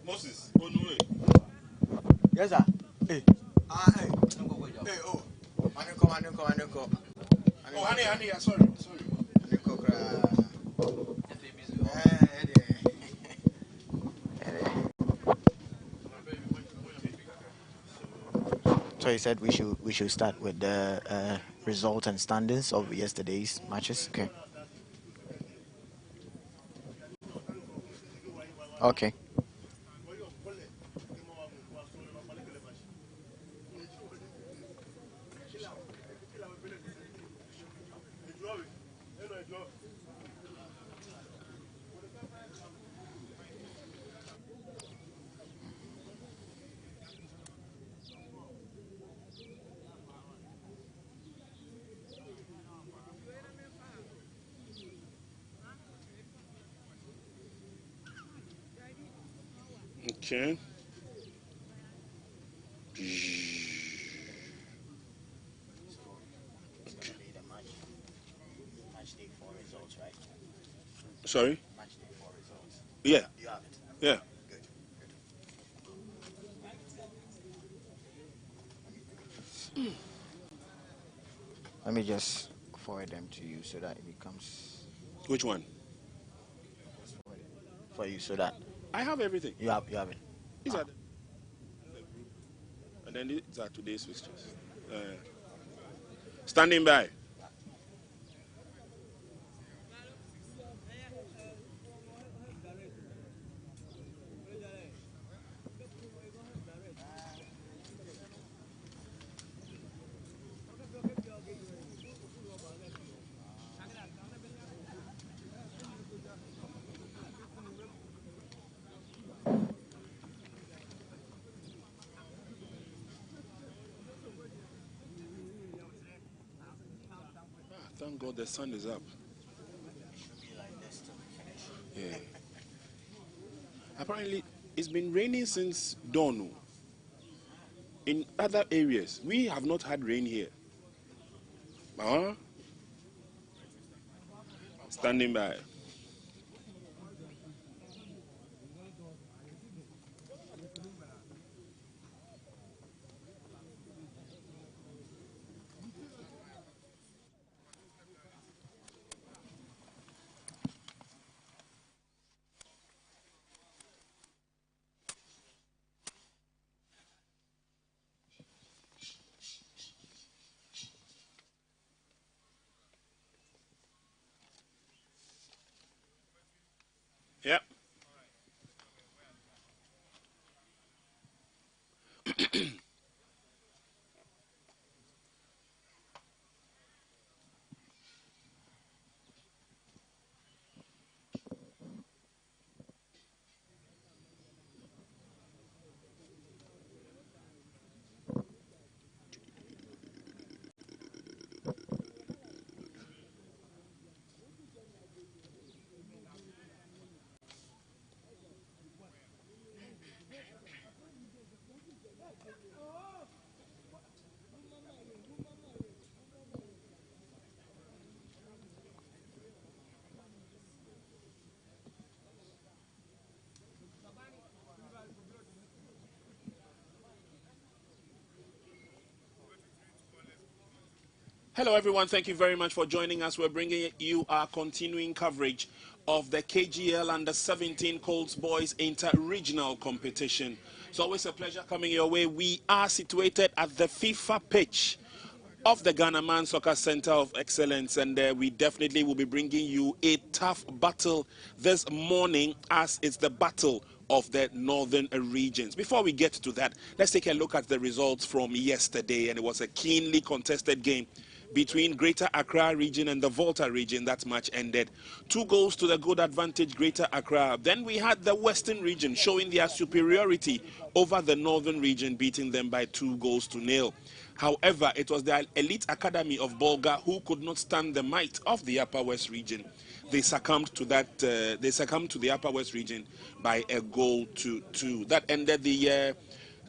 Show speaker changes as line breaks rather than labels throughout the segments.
Moses, on the way.
Yes, sir. Hey. Hey, oh. Maniko.
Oh, honey, sorry.
So he said we should start with the result and standings of yesterday's matches. Okay. Okay.
Okay. Sorry? Yeah.
You have it.
Yeah.
Good. Let me just forward them to you so that it becomes.
Which one?
For you so that.
I have everything.
You have it.
These are the group. And then these are today's fixtures. Standing by. Thank God the sun is up. Yeah. Apparently, it's been raining since dawn. In other areas, we have not had rain here. Standing by. Yep. Hello, everyone. Thank you very much for joining us. We're bringing you our continuing coverage of the KGL Under-17 Colts Boys Inter-Regional Competition. It's always a pleasure coming your way. We are situated at the FIFA pitch of the Ghana Man Soccer Center of Excellence, and we definitely will be bringing you a tough battle this morning, as it's the battle of the northern regions. Before we get to that, let's take a look at the results from yesterday, and it was a keenly contested game between Greater Accra region and the Volta region. That match ended 2 goals to the good advantage Greater Accra. Then we had the Western region showing their superiority over the Northern region, beating them by 2 goals to nil. However, it was the Elite Academy of Bolga who could not stand the might of the Upper West region. They succumbed to that. They succumbed to the Upper West region by a goal to 2. That ended the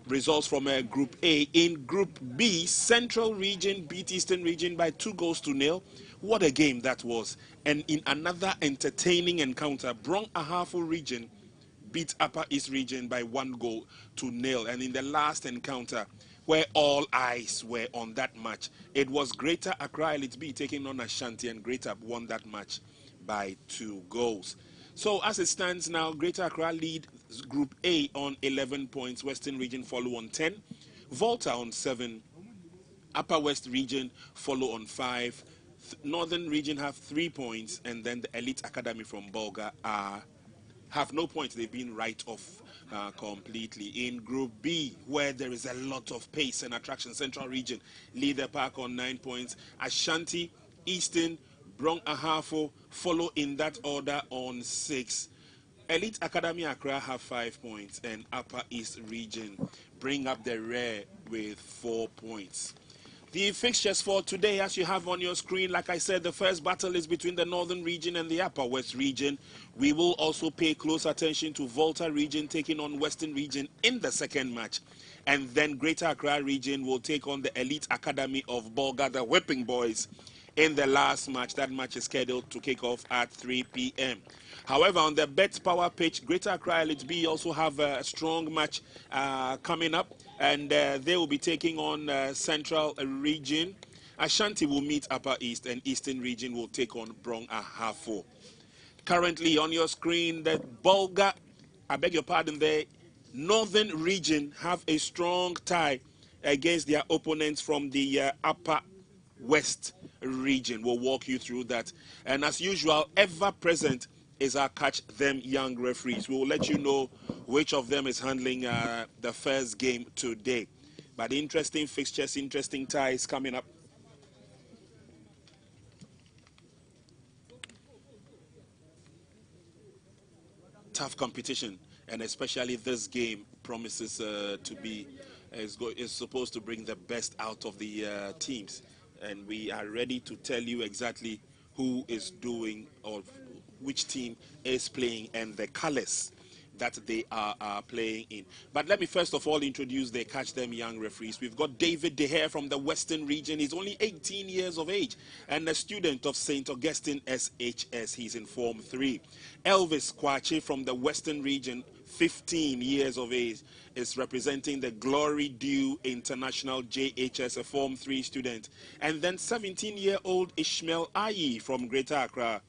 results from Group A. In Group B, Central Region beat Eastern Region by 2 goals to nil. What a game that was! And in another entertaining encounter, Brong Ahafo Region beat Upper East Region by 1 goal to nil. And in the last encounter, where all eyes were on that match, it was Greater Accra Elite B taking on Ashanti, and Greater won that match by 2 goals. So as it stands now, Greater Accra lead Group A on 11 points, Western Region follow on 10, Volta on 7, Upper West Region follow on 5, Northern Region have 3 points, and then the Elite Academy from Bolga have no points. They've been right off completely. In Group B, where there is a lot of pace and attraction, Central Region lead the pack on 9 points. Ashanti, Eastern, Brong Ahafo follow in that order on 6. Elite Academy Accra have 5 points, and Upper East Region bring up the rear with 4 points. The fixtures for today, as you have on your screen, like I said, the first battle is between the Northern Region and the Upper West Region. We will also pay close attention to Volta Region taking on Western Region in the second match. And then Greater Accra Region will take on the Elite Academy of Bolga, the Whipping Boys, in the last match. That match is scheduled to kick off at 3 p.m. However, on the Bet Power pitch, Greater Accra Elite B also have a strong match coming up, and they will be taking on Central Region. Ashanti will meet Upper East, and Eastern Region will take on Brong Ahafo. Currently on your screen, the Bolga, I beg your pardon there, Northern Region have a strong tie against their opponents from the Upper West Region. We'll walk you through that. And as usual, ever present is our Catch Them Young referees. We will let you know which of them is handling the first game today. But interesting fixtures, interesting ties coming up. Tough competition, and especially this game promises to be is supposed to bring the best out of the teams, and we are ready to tell you exactly who is doing or which team is playing and the colors that they are playing in. But let me first of all introduce the Catch Them Young referees. We've got David De Gea from the Western Region. He's only 18 years of age and a student of St. Augustine SHS. He's in Form 3. Elvis Kwache from the Western Region, 15 years of age, is representing the Glory Dew International JHS, a Form 3 student. And then 17-year-old Ishmael Ayi from Greater Accra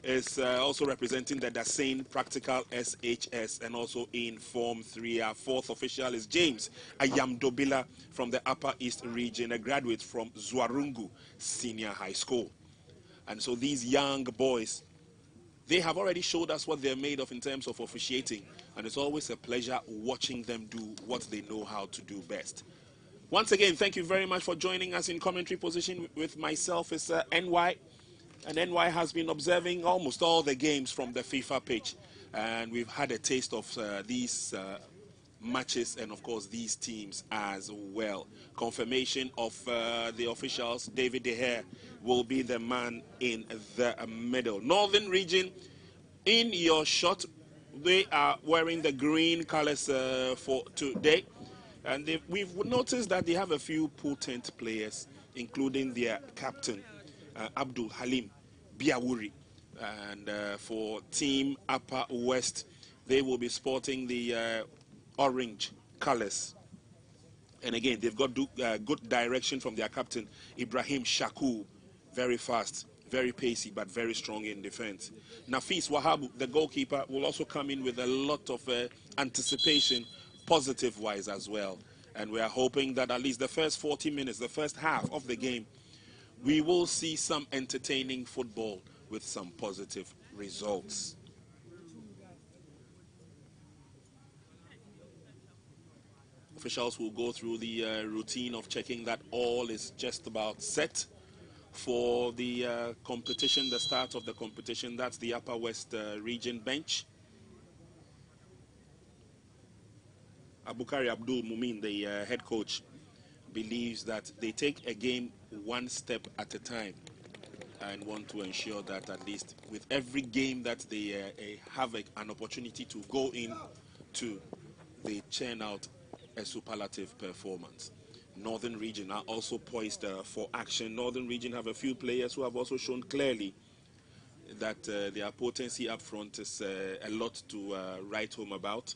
is also representing the Dasein Practical SHS and also in Form 3. Our fourth official is James Ayamdobila from the Upper East Region, a graduate from Zwarungu Senior High School. And so these young boys, they have already showed us what they're made of in terms of officiating, and it's always a pleasure watching them do what they know how to do best. Once again, thank you very much for joining us in commentary position with myself. It's NY. And NY has been observing almost all the games from the FIFA pitch. And we've had a taste of these matches and, of course, these teams as well. Confirmation of the officials. David De Gea will be the man in the middle. Northern Region, in your shot, they are wearing the green colors for today. And we've noticed that they have a few potent players, including their captain, Abdul Halim Biawuri. And for Team Upper West, they will be sporting the orange colors. And again, they've got good direction from their captain, Ibrahim Shaku. Very fast, very pacey, but very strong in defense. Nafis Wahabu, the goalkeeper, will also come in with a lot of anticipation, positive-wise as well. And we are hoping that at least the first 40 minutes, the first half of the game, we will see some entertaining football with some positive results. Officials will go through the routine of checking that all is just about set. for the competition, the start of the competition. That's the Upper West region bench. Abukari Abdul Mumin, the head coach, believes that they take a game one step at a time and want to ensure that at least with every game that they have an opportunity to go in to, they churn out a superlative performance. Northern Region are also poised for action. Northern Region have a few players who have also shown clearly that their potency up front is a lot to write home about.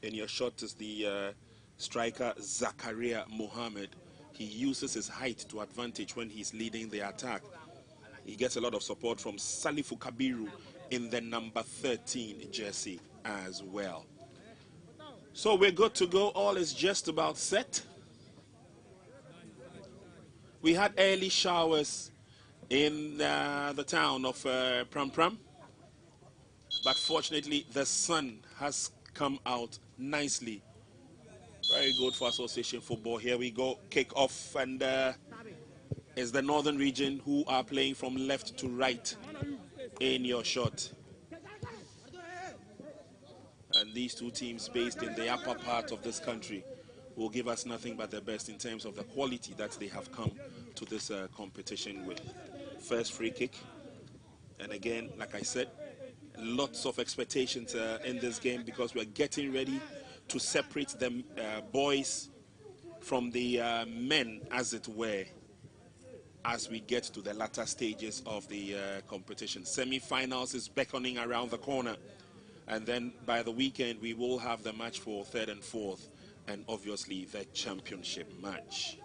In your shot is the striker Zakaria Mohammed. He uses his height to advantage when he's leading the attack. He gets a lot of support from Salifu Kabiru in the number 13 jersey as well. So we're good to go. All is just about set. We had early showers in the town of Pram Pram, but fortunately the sun has come out nicely. Very good for association football. Here we go, kick off, and it's the Northern Region who are playing from left to right in your shot. And these two teams based in the upper part of this country will give us nothing but the best in terms of the quality that they have come to this competition with. First free kick, and again, like I said, lots of expectations in this game because we're getting ready to separate the boys from the men, as it were, as we get to the latter stages of the competition. Semi-finals is beckoning around the corner, and then by the weekend we will have the match for third and fourth, and obviously the championship match.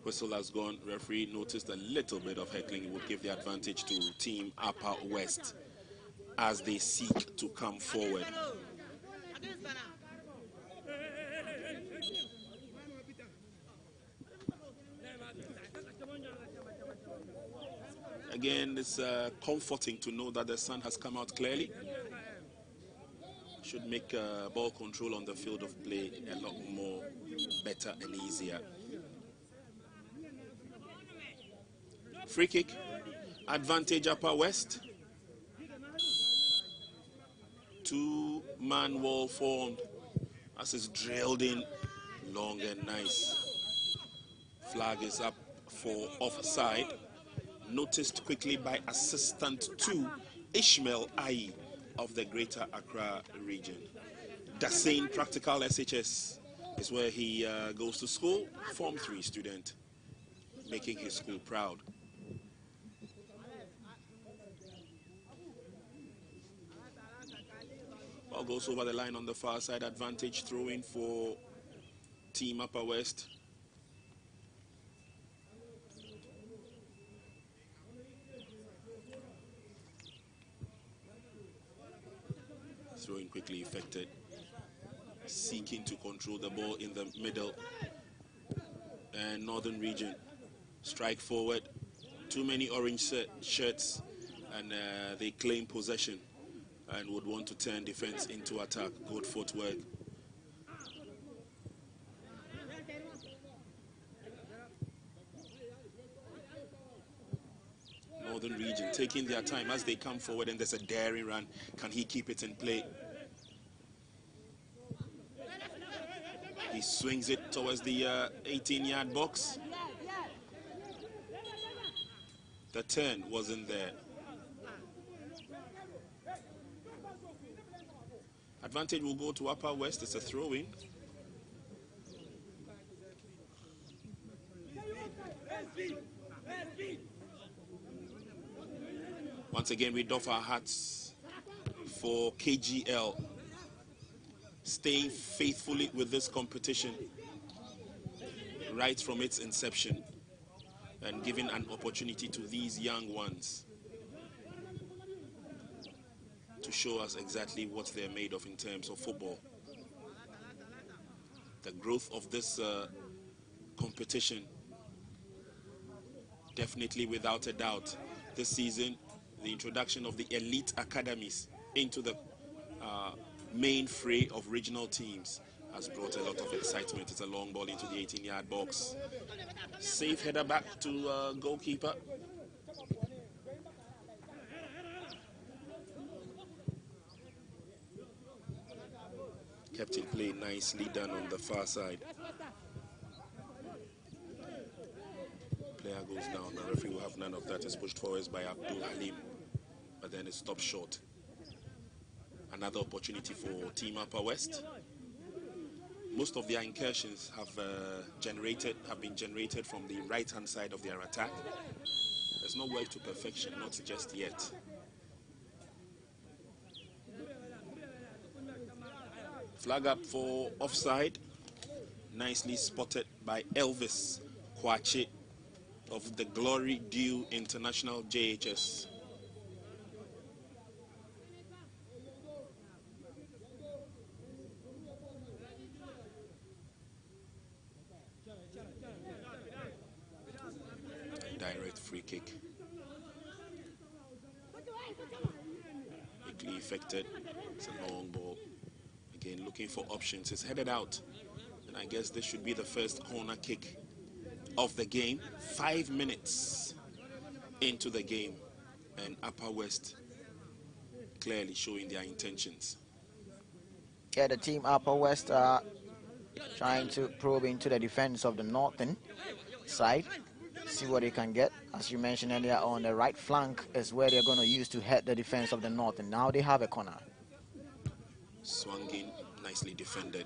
Whistle has gone. Referee noticed a little bit of heckling. It would give the advantage to Team Upper West as they seek to come forward. Again, it's comforting to know that the sun has come out clearly. Should make ball control on the field of play a lot more better and easier. Free kick, advantage Upper West. Two-man wall formed as it's drilled in long and nice. Flag is up for offside. Noticed quickly by assistant 2 Ishmael Ayi of the Greater Accra region. Dasein Practical SHS is where he goes to school, Form 3 student, making his school proud. Ball goes over the line on the far side, advantage throw-in for Team Upper West. Throw-in quickly effected, seeking to control the ball in the middle. And Northern Region strike forward. Too many orange shirts, and they claim possession and would want to turn defense into attack. Good footwork. Northern Region taking their time as they come forward, and there's a daring run. Can he keep it in play? He swings it towards the 18-yard box. The turn wasn't there. Advantage will go to Upper West. It's a throw-in. Once again, we doff our hats for KGL, staying faithfully with this competition right from its inception and giving an opportunity to these young ones to show us exactly what they're made of in terms of football. The growth of this competition, definitely without a doubt, this season, the introduction of the elite academies into the main fray of regional teams has brought a lot of excitement. It's a long ball into the 18-yard box. Safe header back to goalkeeper. Kept in play, nicely done on the far side. Player goes down. The referee will have none of that. It's pushed forwards by Abdul Halim, but then it stops short. Another opportunity for Team Upper West. Most of their incursions have been generated from the right-hand side of their attack. There's no way to perfection, not just yet. Flag up for offside. Nicely spotted by Elvis Kwache of the Glory Due International JHS. Direct free kick. Quickly effected. It's a long ball. Again, looking for options. It's headed out. And I guess this should be the first corner kick of the game. 5 minutes into the game. And Upper West clearly showing their intentions.
Yeah, the team Upper West are trying to probe into the defense of the northern side. See what they can get. As you mentioned earlier, on the right flank is where they're going to use to head the defense of the north, and now they have a corner.
Swung in, nicely defended.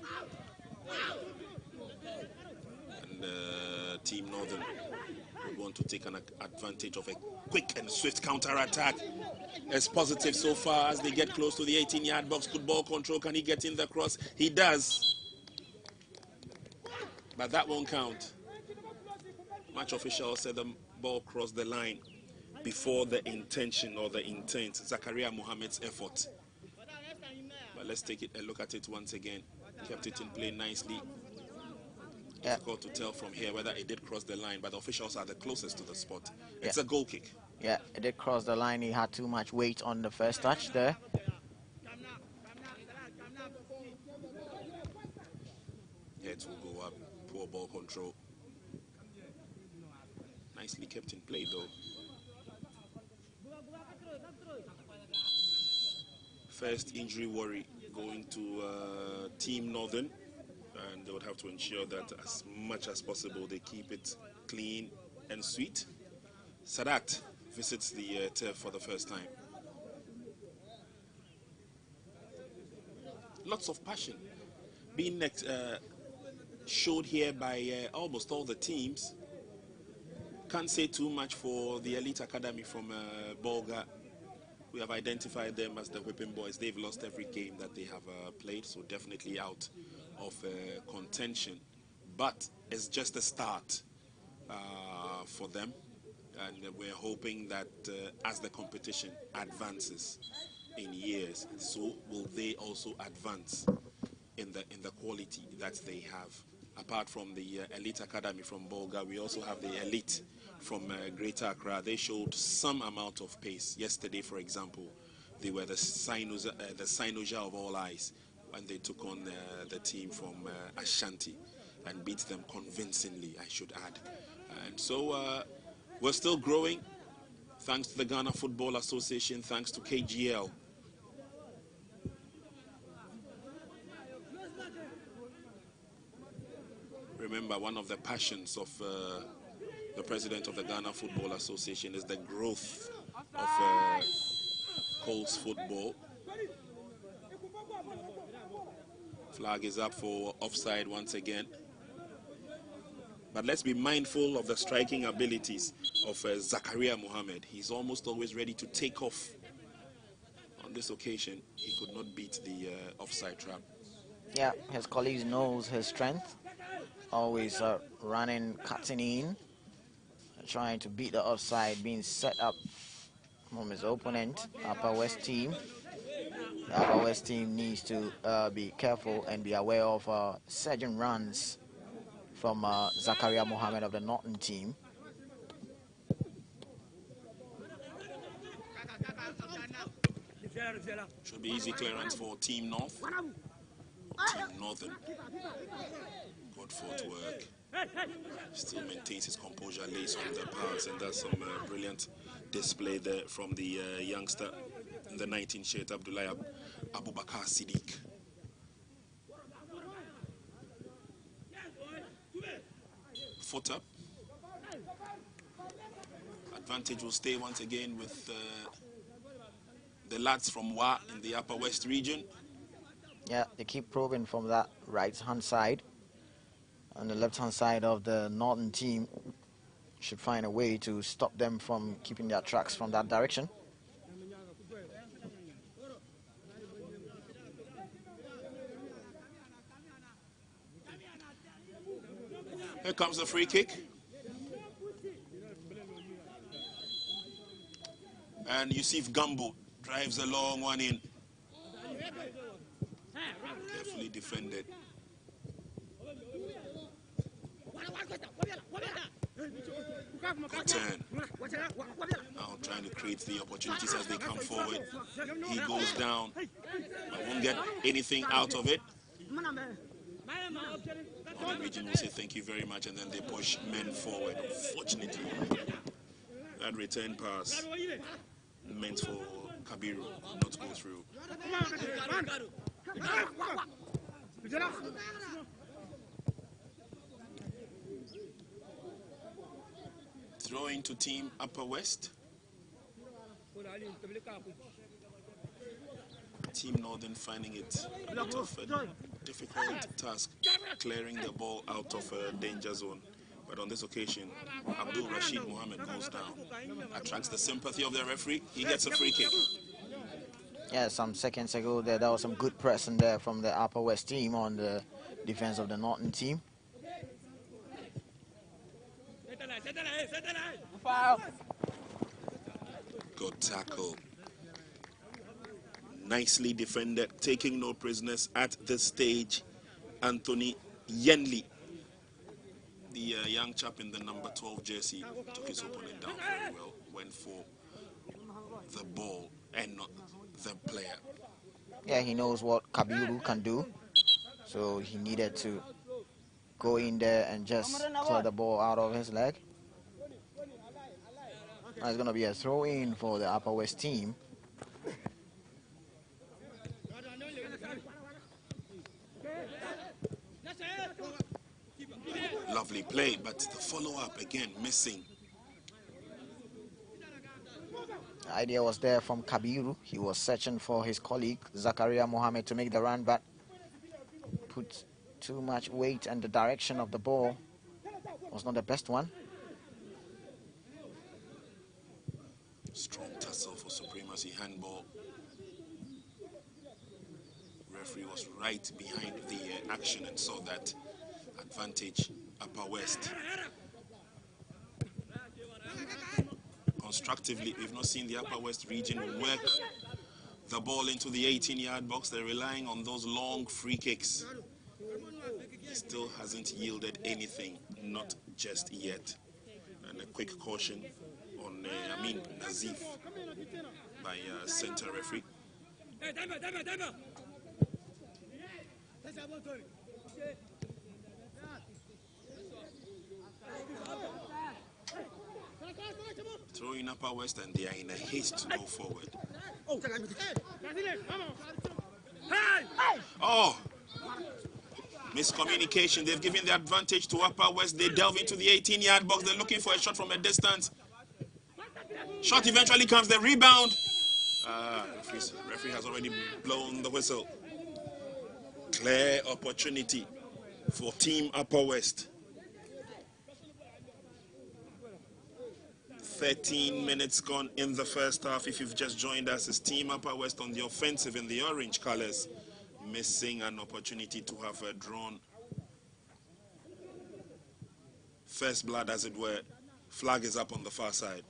And Team Northern would want to take an advantage of a quick and swift counter-attack. It's positive so far as they get close to the 18-yard box. Good ball control. Can he get in the cross? He does. But that won't count. Match official said the ball crossed the line before the intention or the intent. Zakaria Mohammed's effort. But let's take a look at it once again. Kept it in play nicely. Difficult to tell from here whether it did cross the line, but the officials are the closest to the spot. It's a goal kick.
Yeah, it did cross the line. He had too much weight on the first touch there.
Heads will go up. Poor ball control. Nicely kept in play though. First injury worry going to Team Northern, and they would have to ensure that as much as possible they keep it clean and sweet. Sadat visits the turf for the first time. Lots of passion being showed here by almost all the teams. Can't say too much for the Elite Academy from Bolga. We have identified them as the whipping boys. They've lost every game that they have played, so definitely out of contention. But it's just a start for them, and we're hoping that as the competition advances in years, so will they also advance in the quality that they have. Apart from the Elite Academy from Bolga, we also have the Elite from Greater Accra. They showed some amount of pace. Yesterday, for example, they were the Sinoja of all eyes when they took on the team from Ashanti and beat them convincingly, I should add. And so we're still growing, thanks to the Ghana Football Association, thanks to KGL. Remember, one of the passions of the president of the Ghana Football Association is the growth of Colts football. Flag is up for offside once again. But let's be mindful of the striking abilities of Zakaria Mohammed. He's almost always ready to take off. On this occasion, he could not beat the offside trap.
Yeah, his colleagues knows his strength. Always running, cutting in, trying to beat the offside, being set up from his opponent, Upper West team. The Upper West team needs to be careful and be aware of surging runs from Zakaria Mohammed of the Northern team.
Should be easy clearance for Team North. Team Northern. Good footwork. Still maintains his composure, lays on the pass, and that's some brilliant display there from the youngster in the 19 shirt, Abdullah Abubakar Siddiq. Foot up. Advantage will stay once again with the lads from Wa in the Upper West region.
Yeah, they keep probing from that right-hand side. On the left-hand side of the Northern team should find a way to stop them from keeping their tracks from that direction.
Here comes the free kick. And Yusuf Gambo drives a long one in. Carefully defended. Good turn. Now trying to create the opportunities as they come forward. He goes down. I won't get anything out of it. The region will say thank you very much, and then they push men forward. Unfortunately, that return pass meant for Kabiru not to go through. Throw into team Upper West. Team Northern finding it a bit of a difficult task clearing the ball out of a danger zone. But on this occasion, Abdul Rashid Mohammed goes down, attracts the sympathy of the referee. He gets a free kick.
Yeah, some seconds ago there was some good pressing there from the Upper West team on the defense of the Northern team.
Good tackle. Nicely defended, taking no prisoners at this stage. Anthony Yenli, the young chap in the number 12 jersey, took his opponent down very well, went for the ball and not the player.
Yeah, he knows what Kabiru can do, so he needed to go in there and just clear the ball out of his leg. Now it's going to be a throw-in for the Upper West team.
Lovely play, but the follow-up again missing.
The idea was there from Kabiru. He was searching for his colleague Zakaria Mohammed to make the run, but put too much weight, and the direction of the ball was not the best one.
Strong tussle for supremacy handball. Referee was right behind the action and saw that advantage. Upper West. Constructively, we've not seen the Upper West region work the ball into the 18-yard box. They're relying on those long free kicks. He still hasn't yielded anything, not just yet. And a quick caution on Amin Nazif by center referee. Throwing Upper West, and they are in a haste to go forward. Oh! Miscommunication. They've given the advantage to Upper West. They delve into the 18-yard box. They're looking for a shot from a distance. Shot eventually comes. The rebound. Referee has already blown the whistle. Clear opportunity for Team Upper West. 13 minutes gone in the first half. If you've just joined us, it's Team Upper West on the offensive in the orange colors, missing an opportunity to have drawn first blood, as it were. Flag is up on the far side.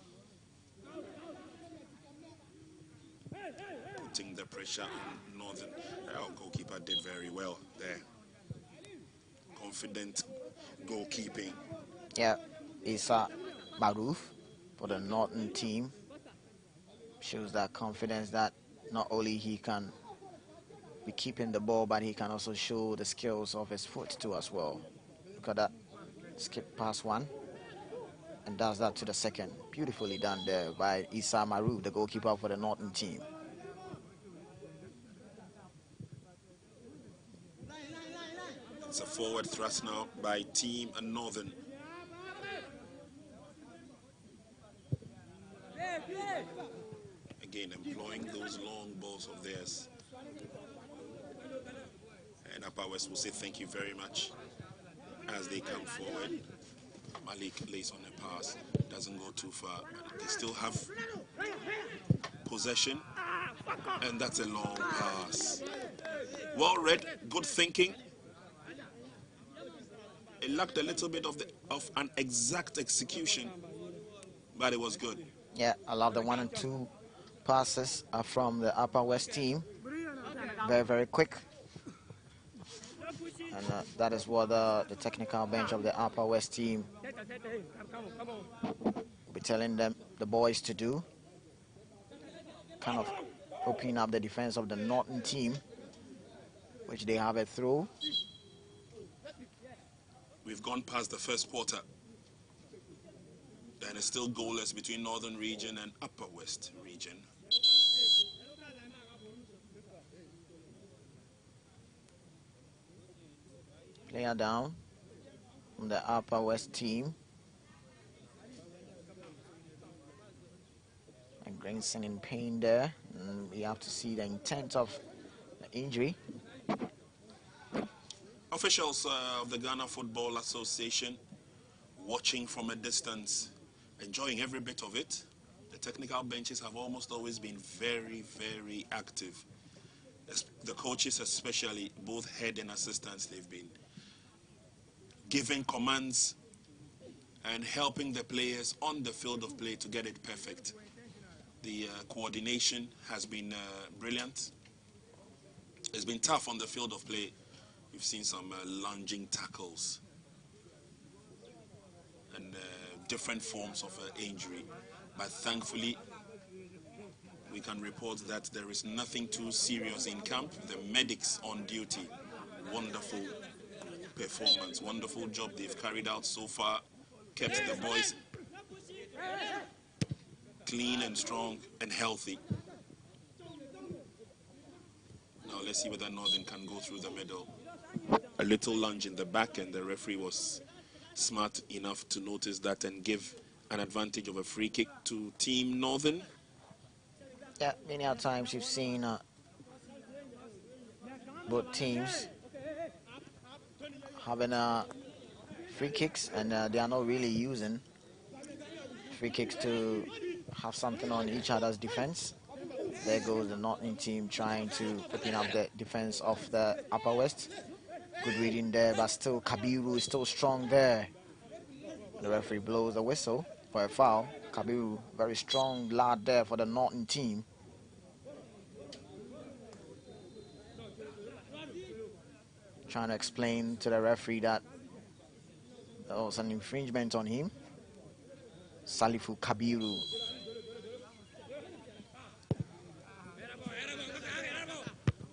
Putting the pressure on Northern. Our goalkeeper did very well there. Confident goalkeeping.
Yeah, Isa Maruf for the Northern team shows that confidence that not only he can be keeping the ball, but he can also show the skills of his foot too as well. Look at that. Skip past one and does that to the second. Beautifully done there by Issa Maru, the goalkeeper for the Northern team.
It's a forward thrust now by Team Northern. Again, employing those long balls of theirs. And Upper West will say thank you very much as they come forward. Malik lays on a pass, doesn't go too far. They still have possession, and that's a long pass. Well read, good thinking. It lacked a little bit of an exact execution, but it was good.
Yeah, I love the 1 and 2 passes from the Upper West team. Very, very quick. And that is what the technical bench of the Upper West team will be telling them, the boys, to do. Kind of opening up the defense of the Northern team, which they have a throw.
We've gone past the first quarter, and it's still goalless between Northern region and Upper West region.
Player down from the Upper West team. And Grayson in pain there. And we have to see the intent of the injury.
Officials of the Ghana Football Association watching from a distance, enjoying every bit of it. The technical benches have almost always been very, very active. The coaches especially, both head and assistants, they've been giving commands and helping the players on the field of play to get it perfect. The coordination has been brilliant. It's been tough on the field of play. We've seen some lunging tackles and different forms of injury. But thankfully, we can report that there is nothing too serious in camp. The medics on duty, wonderful performance, wonderful job they've carried out so far. Kept the boys clean and strong and healthy. Now let's see whether Northern can go through the middle. A little lunge in the back, and the referee was smart enough to notice that and give an advantage of a free kick to Team Northern.
Yeah, many times you've seen both teams having free kicks, and they are not really using free kicks to have something on each other's defense. There goes the Northern team trying to open up the defense of the Upper West. Good reading there, but still Kabiru is still strong there. The referee blows the whistle for a foul. Kabiru, very strong lad there for the Northern team. Trying to explain to the referee that there was an infringement on him. Salifu Kabiru.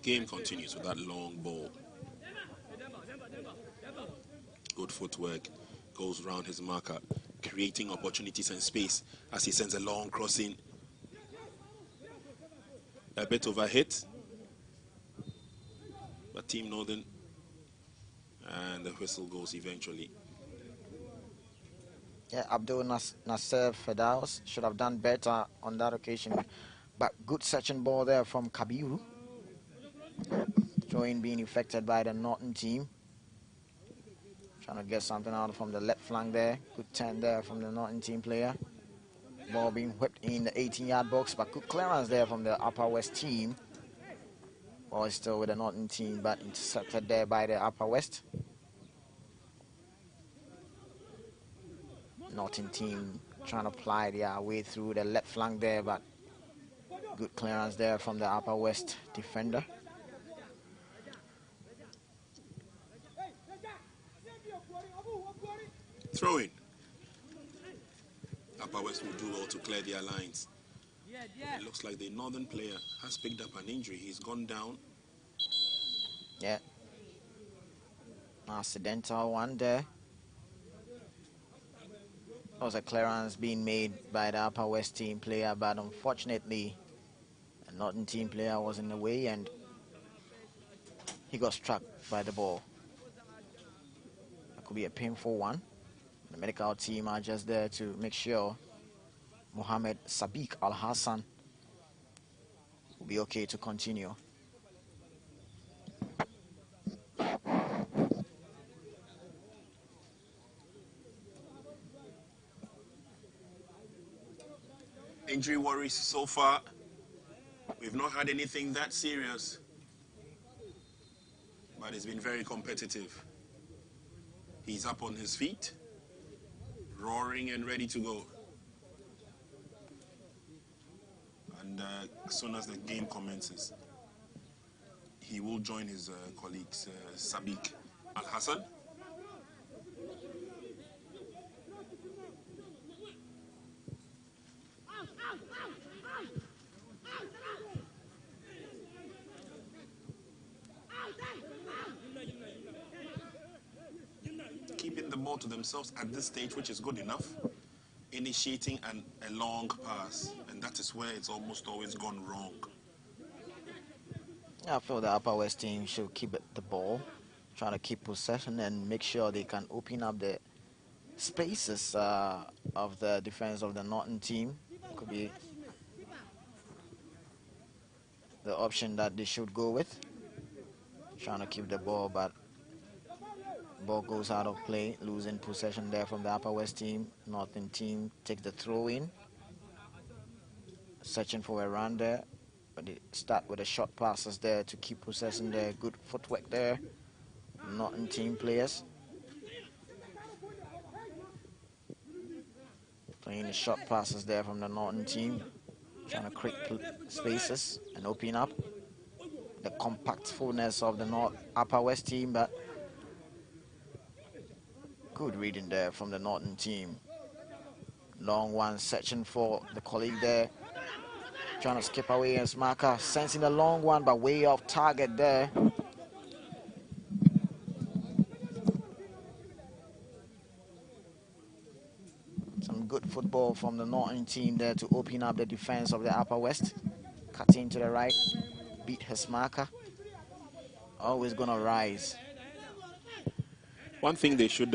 Game continues with that long ball. Good footwork. Goes round his marker, creating opportunities and space as he sends a long crossing. A bit of a hit. But Team Northern, and the whistle goes eventually.
Yeah, Abdul Nasser Fedaus should have done better on that occasion. But good searching ball there from Kabiru. Throwing being affected by the Northern team. Trying to get something out from the left flank there. Good turn there from the Northern team player. Ball being whipped in the 18-yard box, but good clearance there from the Upper West team. Ball is still with the Northern team, but intercepted there by the Upper West. Northern team trying to ply their way through the left flank there, but good clearance there from the Upper West defender.
Throw in. Upper West will do well to clear their lines. It looks like the Northern player has picked up an injury. He's gone down.
Yeah. Accidental one there. That was a clearance being made by the Upper West team player, but unfortunately, the Northern team player was in the way and he got struck by the ball. That could be a painful one. The medical team are just there to make sure Mohammed Sadiq Al Hassan will be okay to continue.
Injury worries so far. We've not had anything that serious, but it's been very competitive. He's up on his feet, roaring and ready to go. And as soon as the game commences, he will join his colleagues, Sadiq Al Hassan. Keeping the ball to themselves at this stage, which is good enough. Initiating a long pass, and that is where it's almost always gone wrong.
I feel the Upper West team should keep the ball, try to keep possession and make sure they can open up the spaces of the defense of the Northern team. Could be the option that they should go with. Trying to keep the ball, but ball goes out of play, losing possession there from the Upper West team. Northern team takes the throw in, searching for a run there, but they start with the short passes there to keep possession there. Good footwork there, Northern team players. Playing the short passes there from the Northern team, trying to create spaces and open up. The compactfulness of the Upper West team, but good reading there from the Northern team. Long one, searching for the colleague there. Trying to skip away as marker, sensing a long one, but way off target there. Some good football from the Northern team there to open up the defense of the Upper West. Cutting to the right, beat his marker. Always gonna rise.
One thing they should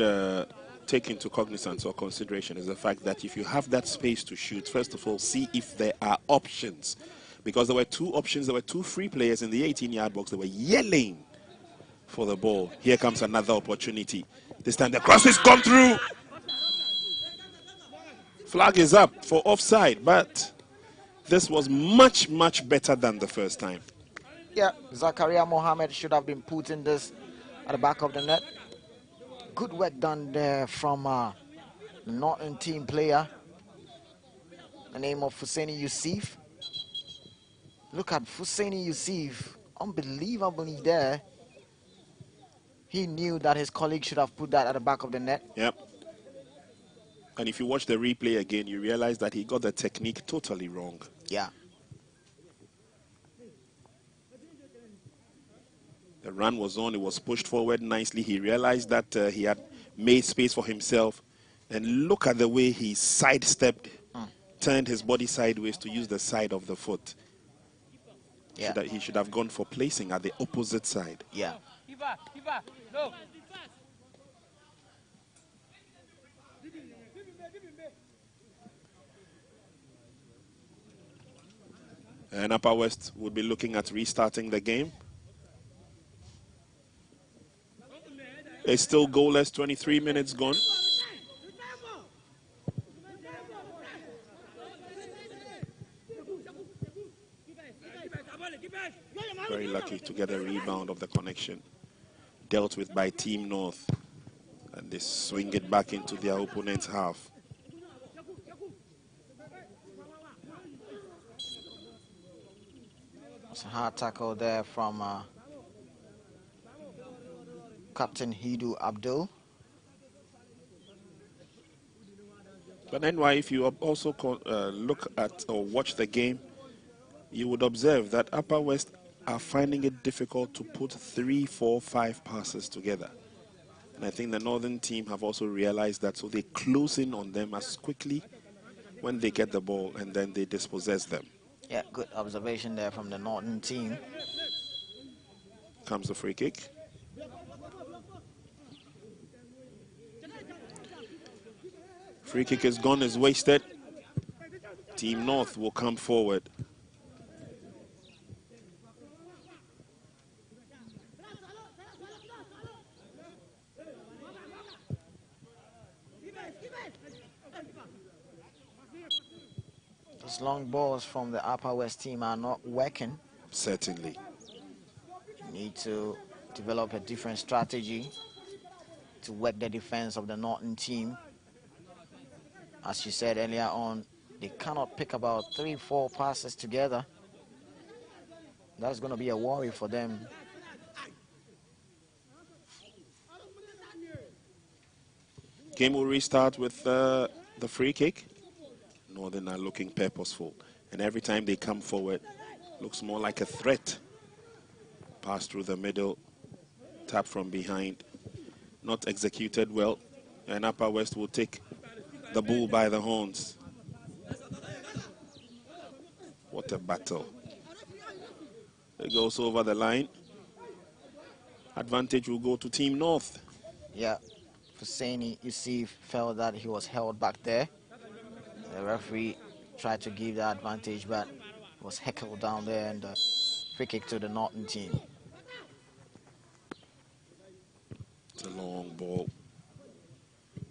take into cognizance or consideration is the fact that if you have that space to shoot, first of all, see if there are options. Because there were two options, there were two free players in the 18-yard box. They were yelling for the ball. Here comes another opportunity. This time the cross has gone through. Flag is up for offside, but this was much, much better than the first time.
Yeah, Zakaria Mohammed should have been putting this at the back of the net. Good work done there from the Northern team player, the name of Husseini Yusuf. Look at Husseini Yusuf, unbelievably there. He knew that his colleague should have put that at the back of the net.
Yep. And if you watch the replay again, you realize that he got the technique totally wrong.
Yeah.
The run was on, it was pushed forward nicely. He realized that he had made space for himself. And look at the way he sidestepped, turned his body sideways to use the side of the foot.
Yeah.
He should have gone for placing at the opposite side.
Yeah.
And Upper West would be looking at restarting the game. It's still goalless, 23 minutes gone. Very lucky to get a rebound of the connection. Dealt with by Team North. And they swing it back into their opponent's half.
It's a hard tackle there from Captain Hidu Abdul.
But NY, if you also look at or watch the game, you would observe that Upper West are finding it difficult to put 3, 4, 5 passes together. And I think the Northern team have also realized that, so they close in on them as quickly when they get the ball, and then they dispossess them.
Yeah, good observation there from the Northern team.
Comes the free kick. Free kick is gone, is wasted. Team North will come forward.
Those long balls from the Upper West team are not working.
Certainly.
You need to develop a different strategy to work the defense of the Northern team. As you said earlier on, they cannot pick about 3, 4 passes together. That's going to be a worry for them.
Game will restart with the free kick. Northern are looking purposeful. And every time they come forward, looks more like a threat. Pass through the middle, tap from behind. Not executed well. And Upper West will take the bull by the horns. What a battle. It goes over the line. Advantage will go to Team North.
Yeah, Husseini, you see, felt that he was held back there. The referee tried to give the advantage, but was heckled down there, and free kick to the Northern team.
It's a long ball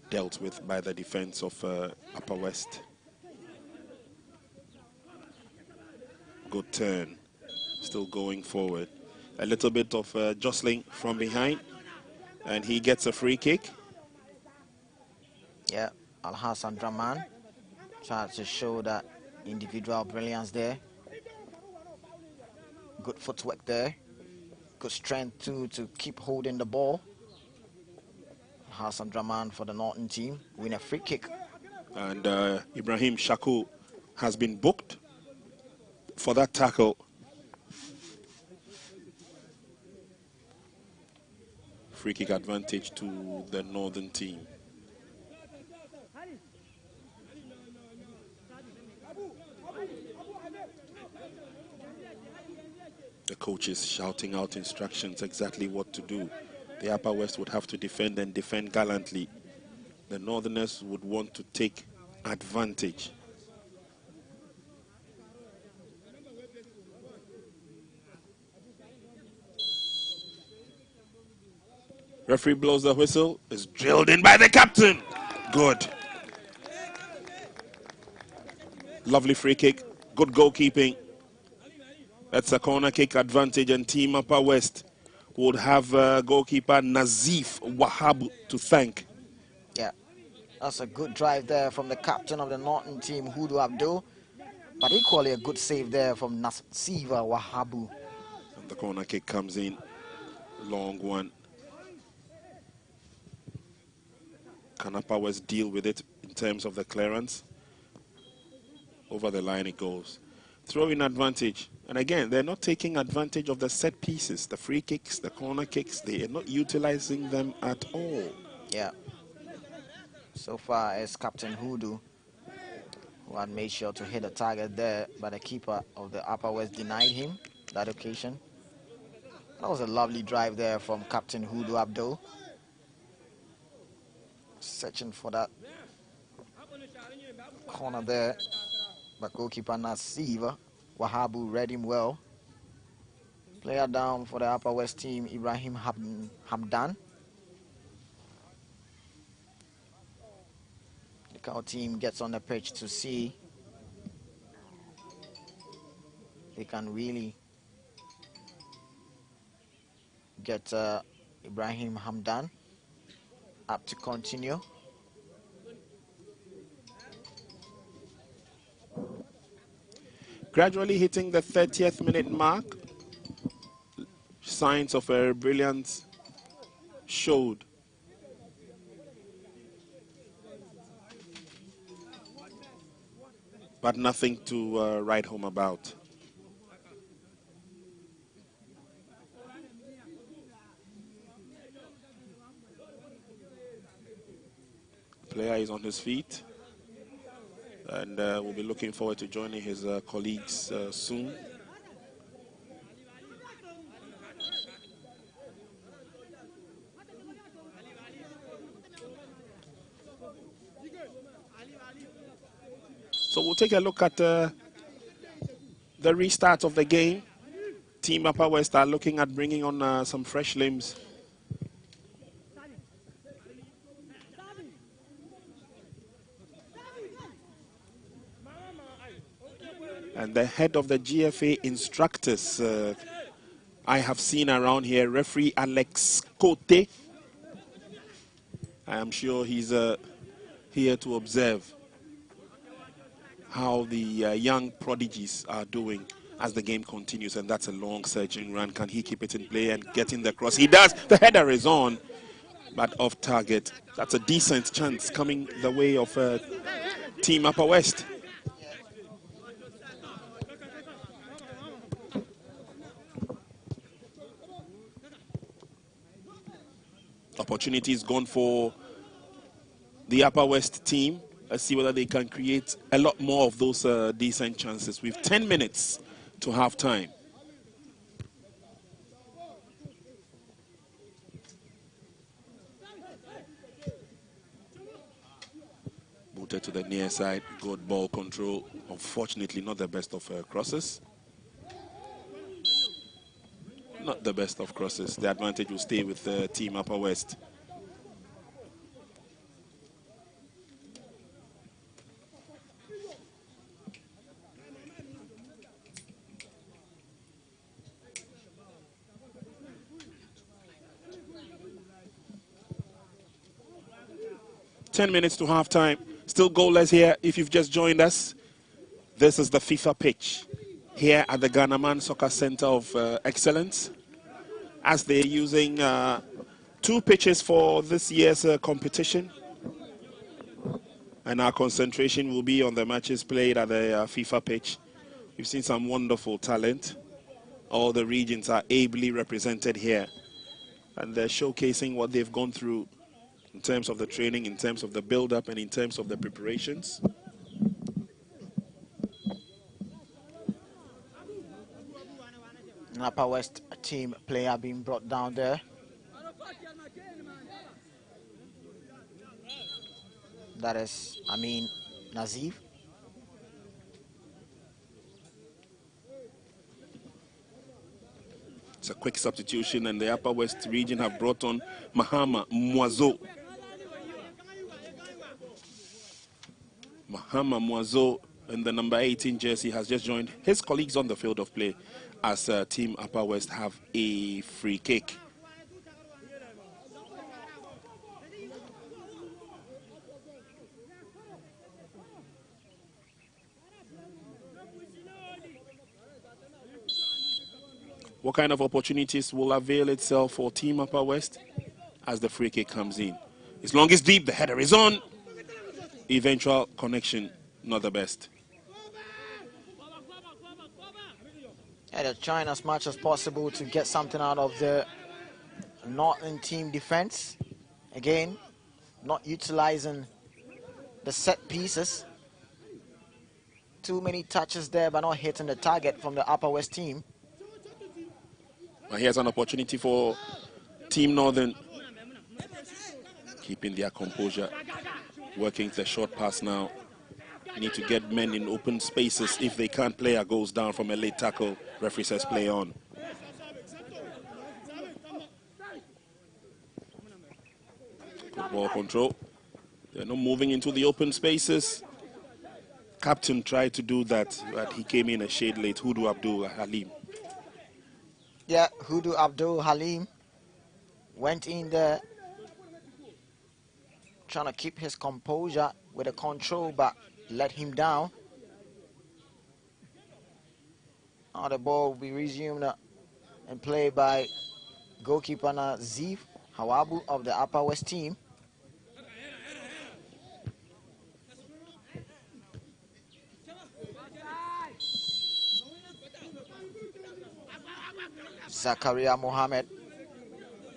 dealt with by the defense of Upper West. Good turn. Still going forward. A little bit of jostling from behind. And he gets a free kick.
Yeah, Al-Hassan Draman tried to show that individual brilliance there. Good footwork there. Good strength too to keep holding the ball. Hassan Draman for the Northern team win a free kick.
And Ibrahim Shaku has been booked for that tackle. Free kick advantage to the Northern team. The coach is shouting out instructions exactly what to do. The Upper West would have to defend and defend gallantly. The Northerners would want to take advantage. Referee blows the whistle. Is drilled in by the captain. Good. Lovely free kick. Good goalkeeping. That's a corner kick advantage, and Team Upper West would have goalkeeper Nazif Wahab to thank.
Yeah, that's a good drive there from the captain of the Northern team, Hudu Abdul. But equally a good save there from Nasiva Wahabu.
And the corner kick comes in. Long one. Can Upper West deal with it in terms of the clearance? Over the line it goes. Throw-in advantage. And again, they're not taking advantage of the set pieces, the free kicks, the corner kicks. They are not utilizing them at all.
Yeah. So far, it's Captain Hudu who had made sure to hit the target there, but the keeper of the Upper West denied him that occasion. That was a lovely drive there from Captain Hudu Abdul. Searching for that corner there, but goalkeeper Nasiva Wahabu read him well. Player down for the Upper West team, Ibrahim Hamdan. The Cow team gets on the pitch to see they can really get Ibrahim Hamdan up to continue.
Gradually hitting the 30th minute mark. Signs of a brilliance showed. But nothing to write home about. player is on his feet, and we'll be looking forward to joining his colleagues soon. So we'll take a look at the restart of the game. Team Upper West are looking at bringing on some fresh limbs. And the head of the GFA instructors I have seen around here, referee Alex Cote. I am sure he's here to observe how the young prodigies are doing as the game continues, and that's a long surging run. Can he keep it in play and get in the cross? He does. The header is on, but off target. That's a decent chance coming the way of Team Upper West. Opportunity is gone for the Upper West team. Let's see whether they can create a lot more of those decent chances. With 10 minutes to half time. Booted to the near side, good ball control. Unfortunately, not the best of crosses. Not the best of crosses. The advantage will stay with Team Upper West. Ten minutes to halftime. Still goalless here if you've just joined us. This is the FIFA pitch here at the Ghana Man Soccer Center of Excellence, as they're using 2 pitches for this year's competition. And our concentration will be on the matches played at the FIFA pitch. We've seen some wonderful talent. All the regions are ably represented here, and they're showcasing what they've gone through in terms of the training, in terms of the build-up, and in terms of the preparations.
An Upper West team player being brought down there. That is Nazif.
It's a quick substitution, and the Upper West region have brought on Mahama Mwazo. Mahama Mwazo in the number 18 jersey has just joined his colleagues on the field of play as Team Upper West have a free kick. What kind of opportunities will avail itself for Team Upper West as the free kick comes in? As long as deep, the header is on. Eventual connection, not the best.
Yeah, they're trying as much as possible to get something out of the Northern team defense. Again, not utilizing the set pieces. Too many touches there, but not hitting the target from the Upper West team.
But here's an opportunity for Team Northern, keeping their composure, working the short pass now. Need to get men in open spaces. If they can't, player goes down from a late tackle. Referee says play on. Good ball control. They're not moving into the open spaces. Captain tried to do that, but he came in a shade late. Hudu Abdul Halim.
Yeah, Hudu Abdul Halim went in there trying to keep his composure with the control, but let him down. Now the ball will be resumed and played by goalkeeper Nazif Hawabu of the Upper West team. Zakaria Mohammed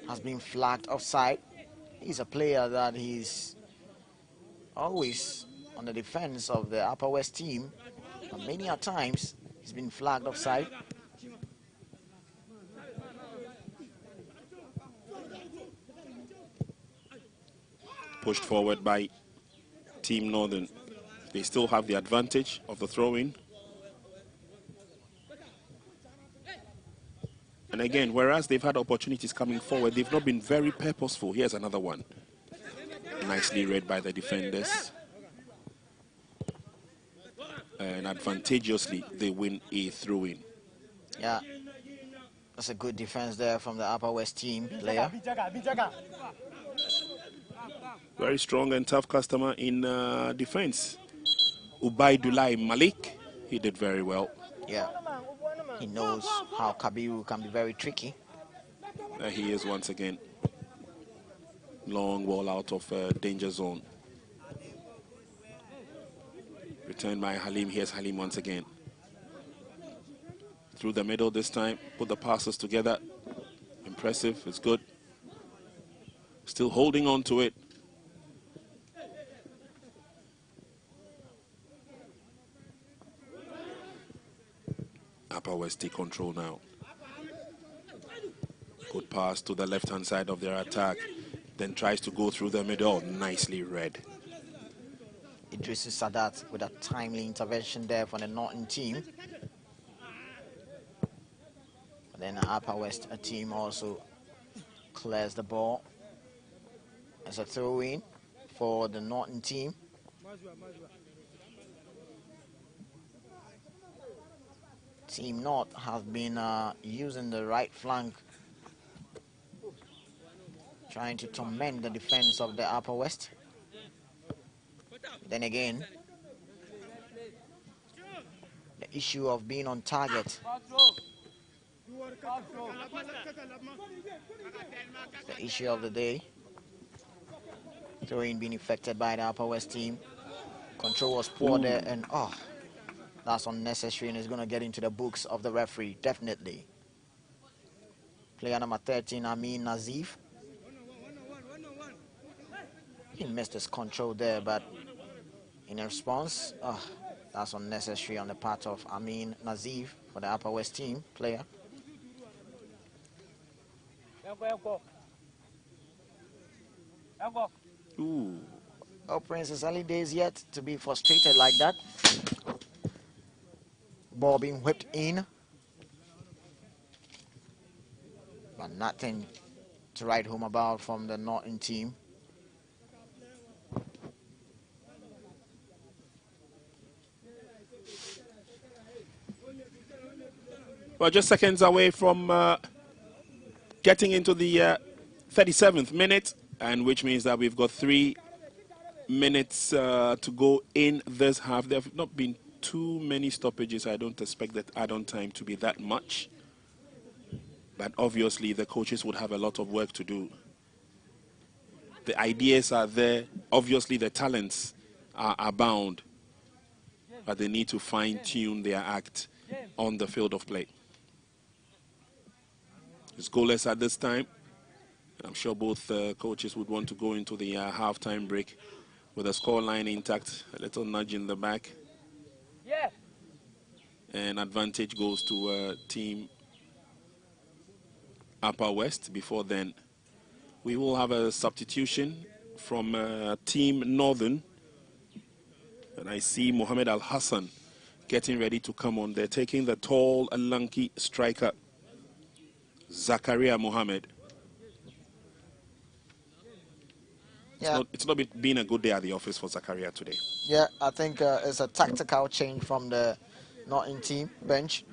has been flagged offside. He's a player that he's always on the defense of the Upper West team. And many a times he's been flagged offside.
Pushed forward by Team Northern. They still have the advantage of the throw-in. And again, whereas they've had opportunities coming forward, they've not been very purposeful. Here's another one. Nicely read by the defenders. And advantageously, they win a throw-in.
Yeah, that's a good defense there from the Upper West team player.
Very strong and tough customer in defense. Ubaidullah Malik, he did very well.
Yeah, he knows how Kabiru can be very tricky.
There he is once again. Long ball out of danger zone. Returned by Halim. Here's Halim once again. Through the middle this time. Put the passes together. Impressive. It's good. Still holding on to it. Upper West take control now. Good pass to the left-hand side of their attack. Then tries to go through the middle. Nicely read.
Idris Sadat with a timely intervention there for the Norton team. But then the Upper West team also clears the ball. As a throw-in for the Norton team. Team North has been using the right flank, trying to torment the defense of the Upper West. Then again, the issue of being on target. The issue of the day. Throwing being affected by the Upper West team. Control was poor there, and that's unnecessary, and it's going to get into the books of the referee, definitely. Player number 13, Amin Nazif. He missed his control there, but in response, that's unnecessary on the part of Amin Nazif for the Upper West team player.
Ooh.
Oh, Prince, it's early days yet to be frustrated like that. Ball being whipped in. But nothing to write home about from the Norton team.
Well, just seconds away from getting into the 37th minute, and which means that we've got 3 minutes to go in this half. There have not been too many stoppages. I don't expect that add-on time to be that much. But obviously, the coaches would have a lot of work to do. The ideas are there. Obviously, the talents are abound. But they need to fine-tune their act on the field of play. It's goalless at this time. I'm sure both coaches would want to go into the halftime break with the scoreline intact. A little nudge in the back.
Yeah.
And advantage goes to Team Upper West. Before then, we will have a substitution from Team Northern. And I see Mohammed Al Hassan getting ready to come on. They're taking the tall and lanky striker, Zakaria Mohammed.
Yeah.
It's not been a good day at the office for Zakaria today.
Yeah, I think it's a tactical change from the Norton team bench.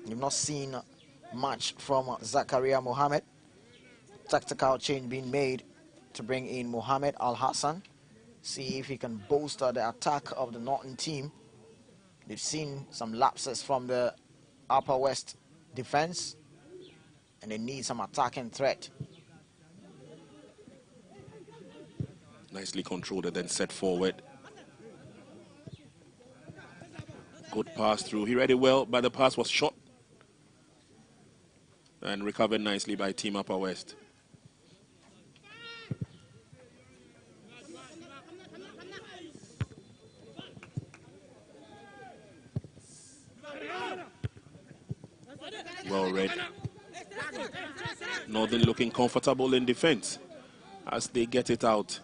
You've not seen much from Zakaria Mohammed. Tactical change being made to bring in Mohammed Al Hassan. See if he can bolster the attack of the Norton team. They've seen some lapses from the Upper West defense, and they need some attacking threat.
Nicely controlled and then set forward. Good pass through. He read it well, but the pass was short and recovered nicely by Team Upper West. Well read. Northern looking comfortable in defense as they get it out.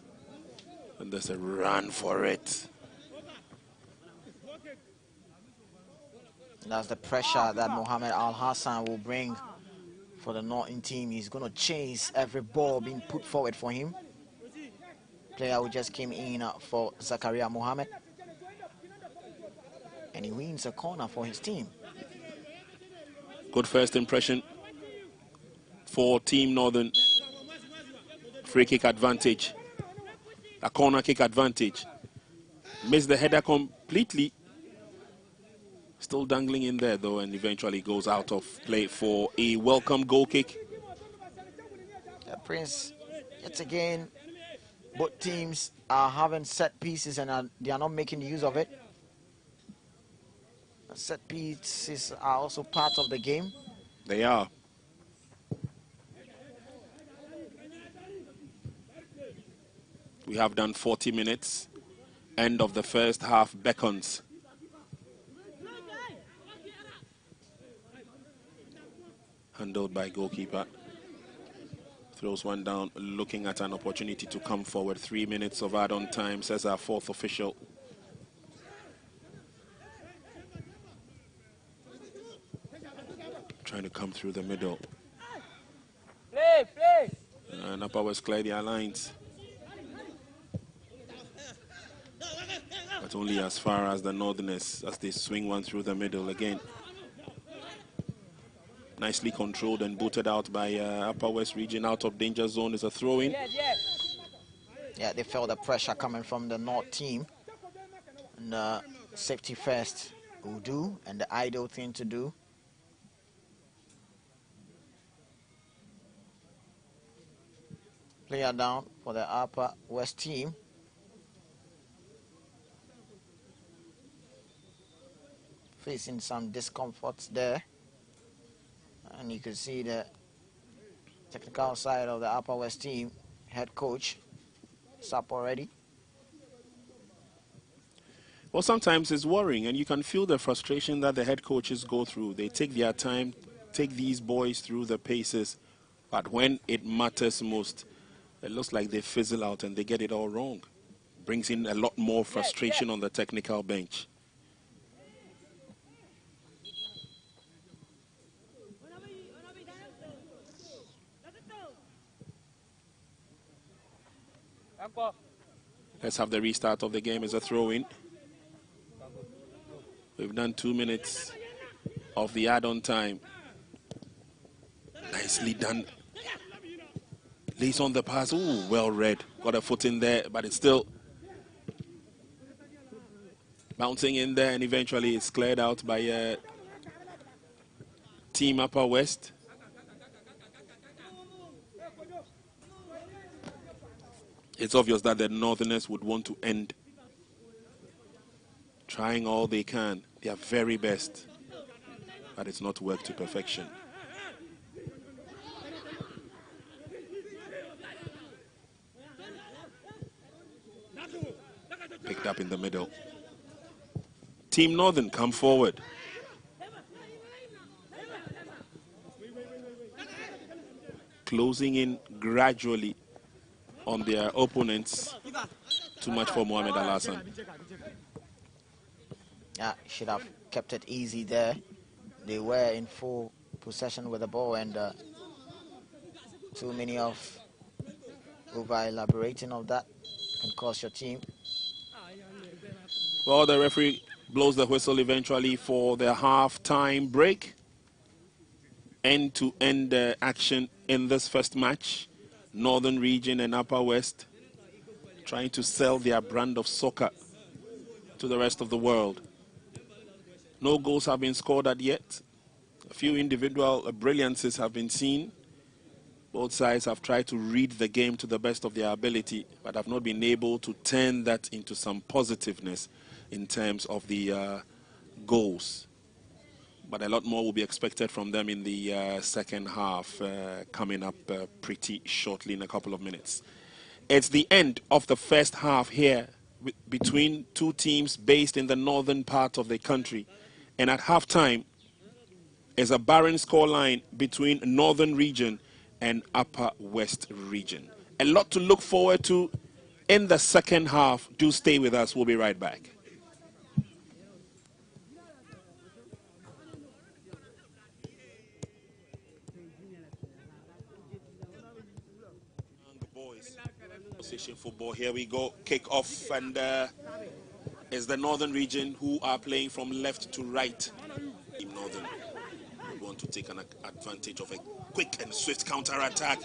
And there's a run for it.
That's the pressure that Mohammed Al Hassan will bring for the Northern team. He's going to chase every ball being put forward for him. Player who just came in for Zakaria Mohammed. And he wins a corner for his team.
Good first impression for Team Northern. Free kick advantage. A corner kick advantage. Missed the header completely. Still dangling in there though, and eventually goes out of play for a welcome goal kick.
Prince, yet again, both teams are having set pieces and they are not making use of it. Set pieces are also part of the game.
They are. We have done 40 minutes. End of the first half beckons. Handled by goalkeeper. Throws one down, looking at an opportunity to come forward. 3 minutes of add-on time, says our fourth official. Trying to come through the middle.
Play.
And Upper West clear their lines. But only as far as the Northerners, as they swing one through the middle again. Nicely controlled and booted out by Upper West region. Out of danger zone is a throw-in.
Yeah, they felt the pressure coming from the North team. And safety first will do, and the ideal thing to do. Player down for the Upper West team. Facing some discomforts there. And you can see the technical side of the Upper West team. Head coach, is up already.
Well, sometimes it's worrying, and you can feel the frustration that the head coaches go through. They take their time, take these boys through the paces, but when it matters most, it looks like they fizzle out and they get it all wrong. Brings in a lot more frustration on the technical bench. Let's have the restart of the game as a throw-in. We've done 2 minutes of the add-on time. Nicely done. Lays on the pass. Ooh, well read. Got a foot in there, but it's still bouncing in there, and eventually it's cleared out by Team Upper West. It's obvious that the Northerners would want to end. Trying all they can, their very best, but it's not worked to perfection. Picked up in the middle. Team Northern come forward. Closing in gradually on their opponents. Too much for Mohammed Al Hassan.
Yeah, should have kept it easy there. They were in full possession with the ball, and too many of over elaborating of that can cost your team.
Well, the referee blows the whistle eventually for the half-time break. End-to-end action in this first match. Northern region and Upper West trying to sell their brand of soccer to the rest of the world. No goals have been scored at yet. A few individual brilliances have been seen. Both sides have tried to read the game to the best of their ability, but have not been able to turn that into some positiveness in terms of the goals. But a lot more will be expected from them in the second half, coming up pretty shortly in a couple of minutes. It's the end of the first half here between two teams based in the northern part of the country. And at halftime, is a barren scoreline between Northern Region and Upper West Region. A lot to look forward to in the second half. Do stay with us. We'll be right back. Young boys, position football. Here we go. Kick off, and it's the Northern Region who are playing from left to right. Team Northern would want to take an advantage of a quick and swift counter-attack.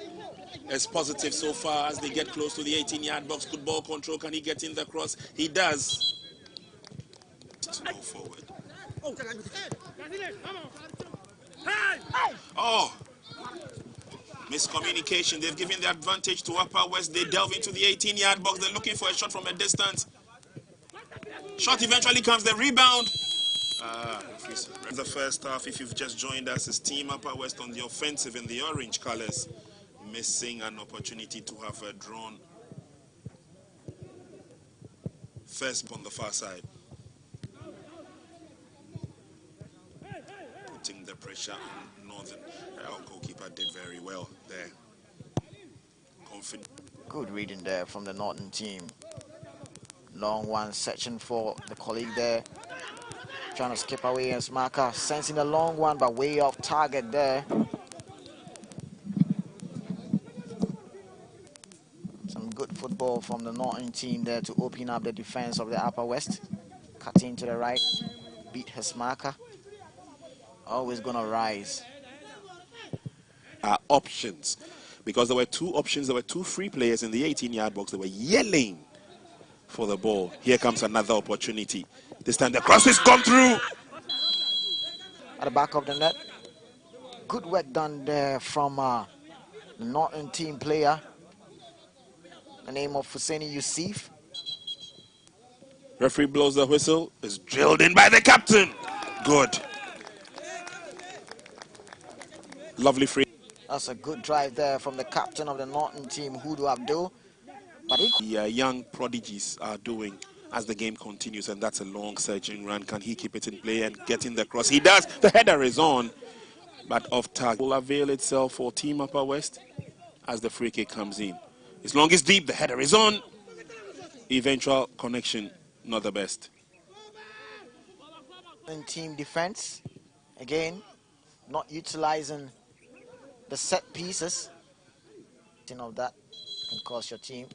It's positive so far as they get close to the 18-yard box. Good ball control. Can he get in the cross? He does. To go forward. Oh, miscommunication. They've given the advantage to Upper West. They delve into the 18-yard box. They're looking for a shot from a distance. Shot eventually comes. The rebound. The first half, if you've just joined us, is Team Upper West on the offensive in the orange colors, missing an opportunity to have a drawn first on the far side. Putting the pressure on Northern. Our goalkeeper did very well there. Confident.
Good reading there from the Northern team. Long one, searching for the colleague there. Trying to skip away as marker, sensing a long one, but way off target there. Some good football from the Northern team there to open up the defense of the Upper West. Cutting to the right, beat his marker. Always gonna rise.
Options, because there were two options. There were two free players in the 18-yard box. They were yelling for the ball. Here comes another opportunity. This time the cross has gone through.
At the back of the net. Good work done there from the Northern team player. The name of Husseini Yusuf.
Referee blows the whistle. Is drilled in by the captain. Good. Lovely free.
That's a good drive there from the captain of the Northern team, Hudu Abdul. But he...
The young prodigies are doing as the game continues, and that's a long surging run. Can he keep it in play and get in the cross? He does. The header is on, but off target. Will avail itself for Team Upper West as the free kick comes in. As long as deep, the header is on. Eventual connection, not the best.
In team defense, again, not utilizing the set pieces. Of that can cost your team.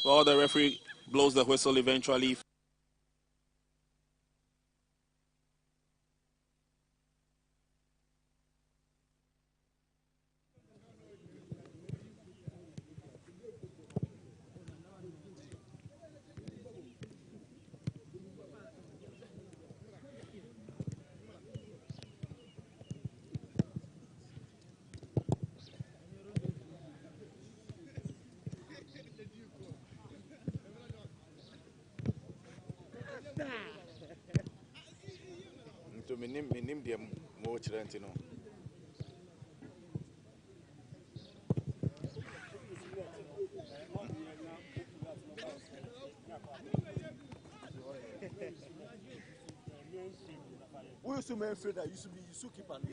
Well, the referee blows the whistle eventually.
We used to make afraid that used to be keep and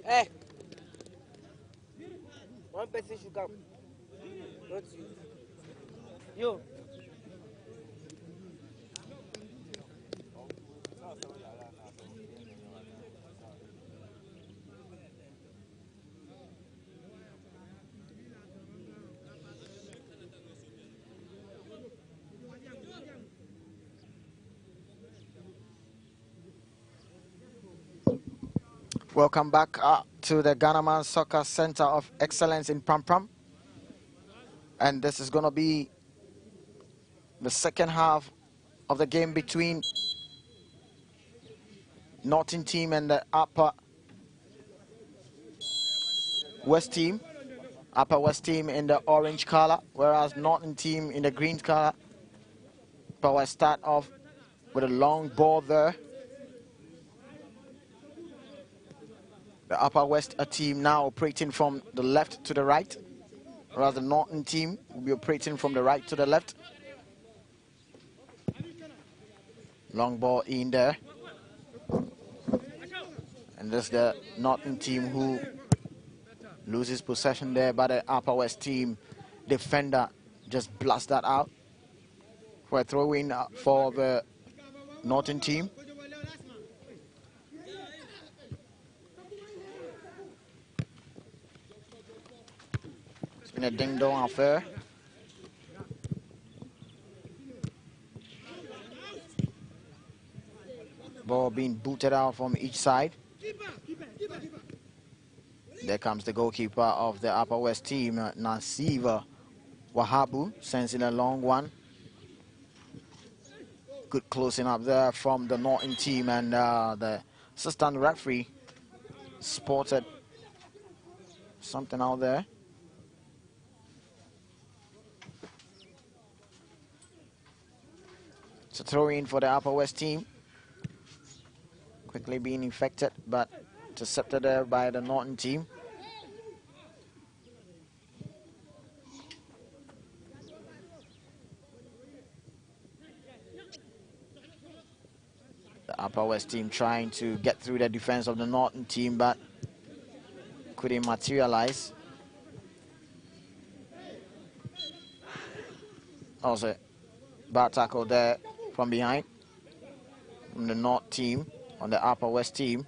Hey, one person should come. Not you. You.
Welcome back to the Ghanaman Soccer Center of Excellence in Pram Pram. And this is going to be the second half of the game between Northern team and the Upper West team. Upper West team in the orange color, whereas Northern team in the green color. But I start off with a long ball there. The Upper West team now operating from the left to the right, whereas the Northern team will be operating from the right to the left. Long ball in there. And this is the Northern team who loses possession there, but the Upper West team defender just blasts that out for a throw-in for the Northern team. It's been a ding-dong affair. Ball being booted out from each side. There comes the goalkeeper of the Upper West team, Nasiva Wahabu, sends in a long one. Good closing up there from the Northern team, and the assistant referee spotted something out there. It's a throw in for the Upper West team. Quickly being infected, but intercepted there by the Northern team. Upper West team trying to get through the defense of the Northern team, but couldn't materialize. Also, bad tackle there from behind from the North team on the Upper West team.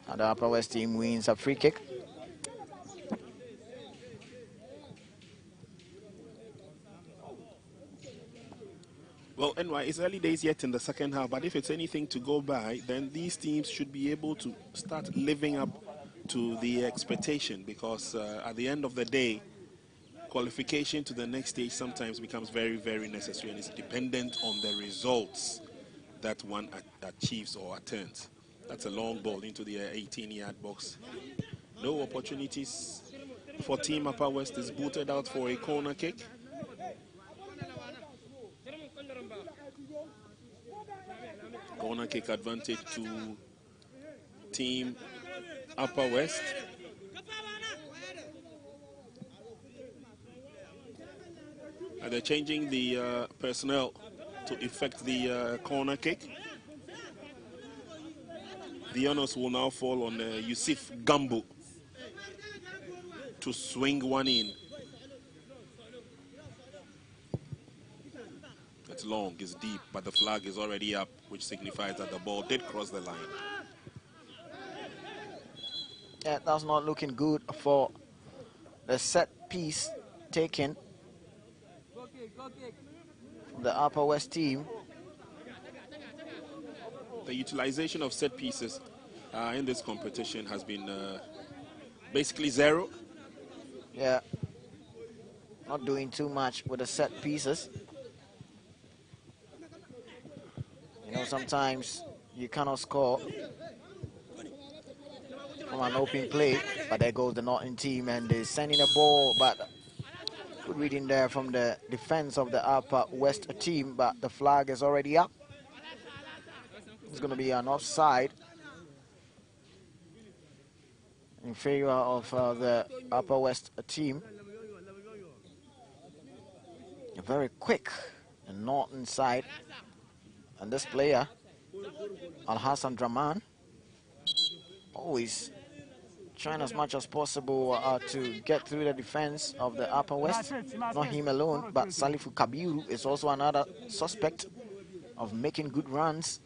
And the Upper West team wins a free kick.
Well, NY, it's early days yet in the second half, but if it's anything to go by, then these teams should be able to start living up to the expectation, because at the end of the day, qualification to the next stage sometimes becomes very, very necessary, and it's dependent on the results that one achieves or attains. That's a long ball into the 18-yard box. No opportunities for Team Upper West. Is booted out for a corner kick. Corner kick advantage to Team Upper West. And they're changing the personnel to effect the corner kick. The honors will now fall on Yusuf Gambo to swing one in. It's long, it's deep, but the flag is already up, which signifies that the ball did cross the line.
Yeah, that's not looking good for the set piece taken from the Upper West team.
The utilization of set pieces in this competition has been basically zero.
Yeah, not doing too much with the set pieces. You know, sometimes you cannot score from an open play, but there goes the Northern team, and they're sending a ball, but good reading there from the defense of the Upper West team, but the flag is already up. It's going to be an offside in favor of the Upper West team. Very quick, the Northern side, and this player, Al Hassan Draman, always trying as much as possible to get through the defense of the Upper West. Not him alone, but Salifu Kabiru is also another suspect of making good runs.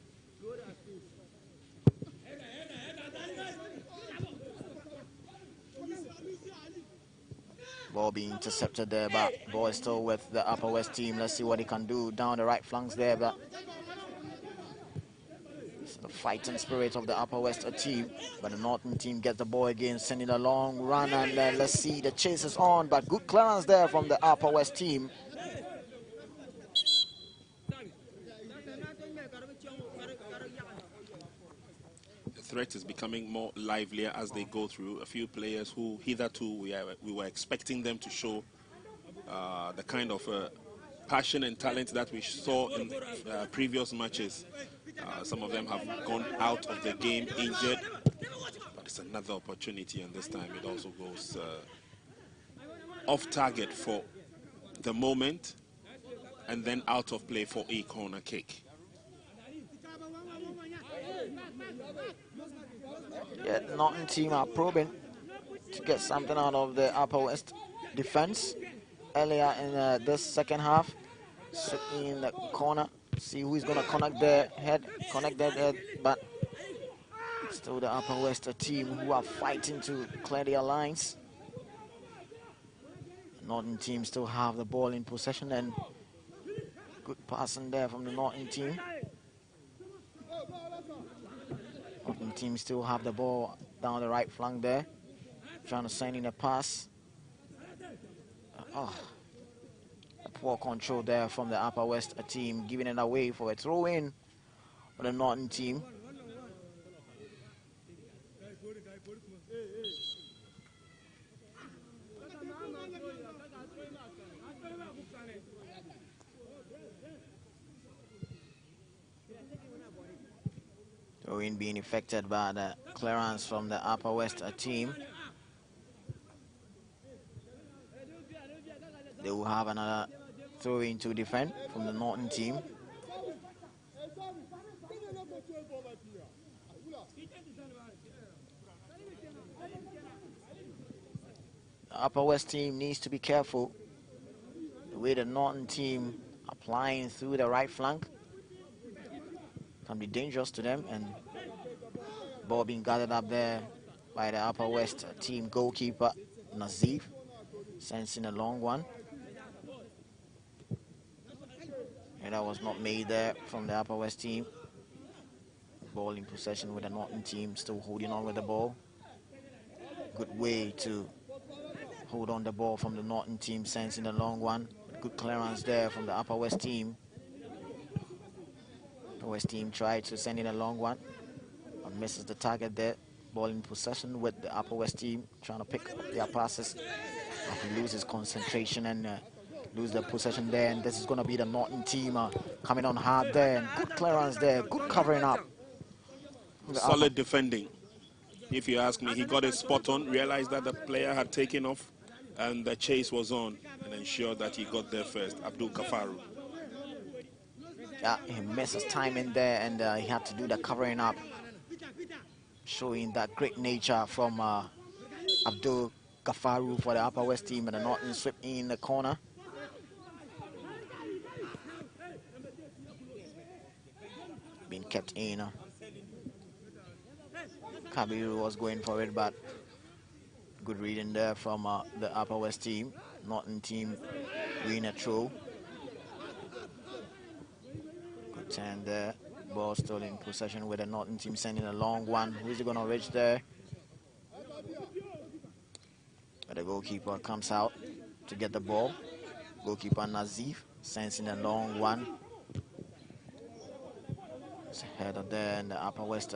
Ball being intercepted there, but ball is still with the Upper West team. Let's see what he can do down the right flanks there, but it's the fighting spirit of the Upper West team. But the Northern team gets the ball again, sending a long run, and let's see, the chase is on, but good clearance there from the Upper West team.
The threat is becoming more livelier as they go through. A few players who hitherto we were expecting them to show the kind of passion and talent that we saw in previous matches. Some of them have gone out of the game injured, but it's another opportunity, and this time it also goes off target for the moment and then out of play for a corner kick.
Yeah, the Northern team are probing to get something out of the Upper West defense earlier in this second half. Sitting in the corner, see who is going to connect their head, but still the Upper West team who are fighting to clear their lines. The Northern team still have the ball in possession, and good passing there from the Northern team. Northern team still have the ball down the right flank there, trying to send in a pass. Poor control there from the Upper West team, giving it away for a throw-in for the Northern team. Throw-in being affected by the clearance from the Upper West team. They will have another throw-in to defend from the Northern team. The Upper West team needs to be careful. The way the Northern team applying through the right flank can be dangerous to them, and ball being gathered up there by the Upper West team goalkeeper Nazif, sensing a long one. And that was not made there from the Upper West team. Ball in possession with the Northern team, still holding on with the ball. Good way to hold on the ball from the Northern team, sensing a long one. Good clearance there from the Upper West team. The West team tried to send in a long one, but misses the target there. Ball in possession with the Upper West team, trying to pick up their passes. But he loses concentration and lose the possession there. And this is going to be the Northern team coming on hard there. And good clearance there, good covering up.
Solid defending. If you ask me, he got it spot on, realized that the player had taken off and the chase was on, and ensured that he got there first. Abdul Kafaru.
Yeah, he missed his time in there, and he had to do the covering up, showing that great nature from Abdul Kafaru for the Upper West team, and the Northern sweep in the corner. Being kept in. Kabiru was going for it, but good reading there from the Upper West team. Northern team win a throw. Good turn there. Ball still in possession with the Northern team sending a long one. Who's going to reach there? But the goalkeeper comes out to get the ball. Goalkeeper Nazif sensing a long one. It's a header there, and the Upper West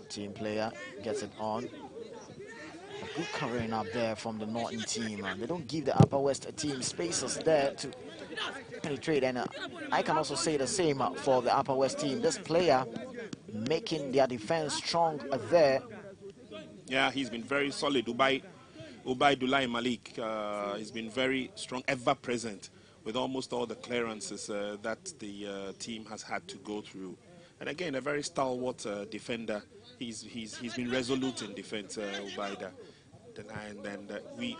team player gets it on. A good covering up there from the Northern team. They don't give the Upper West team spaces there to penetrate, and I can also say the same for the Upper West team. This player making their defense strong there.
Yeah, he's been very solid. Ubaidullah Malik, he's been very strong, ever present with almost all the clearances that the team has had to go through. And again, a very stalwart defender. He's been resolute in defense, Ubaida. And then we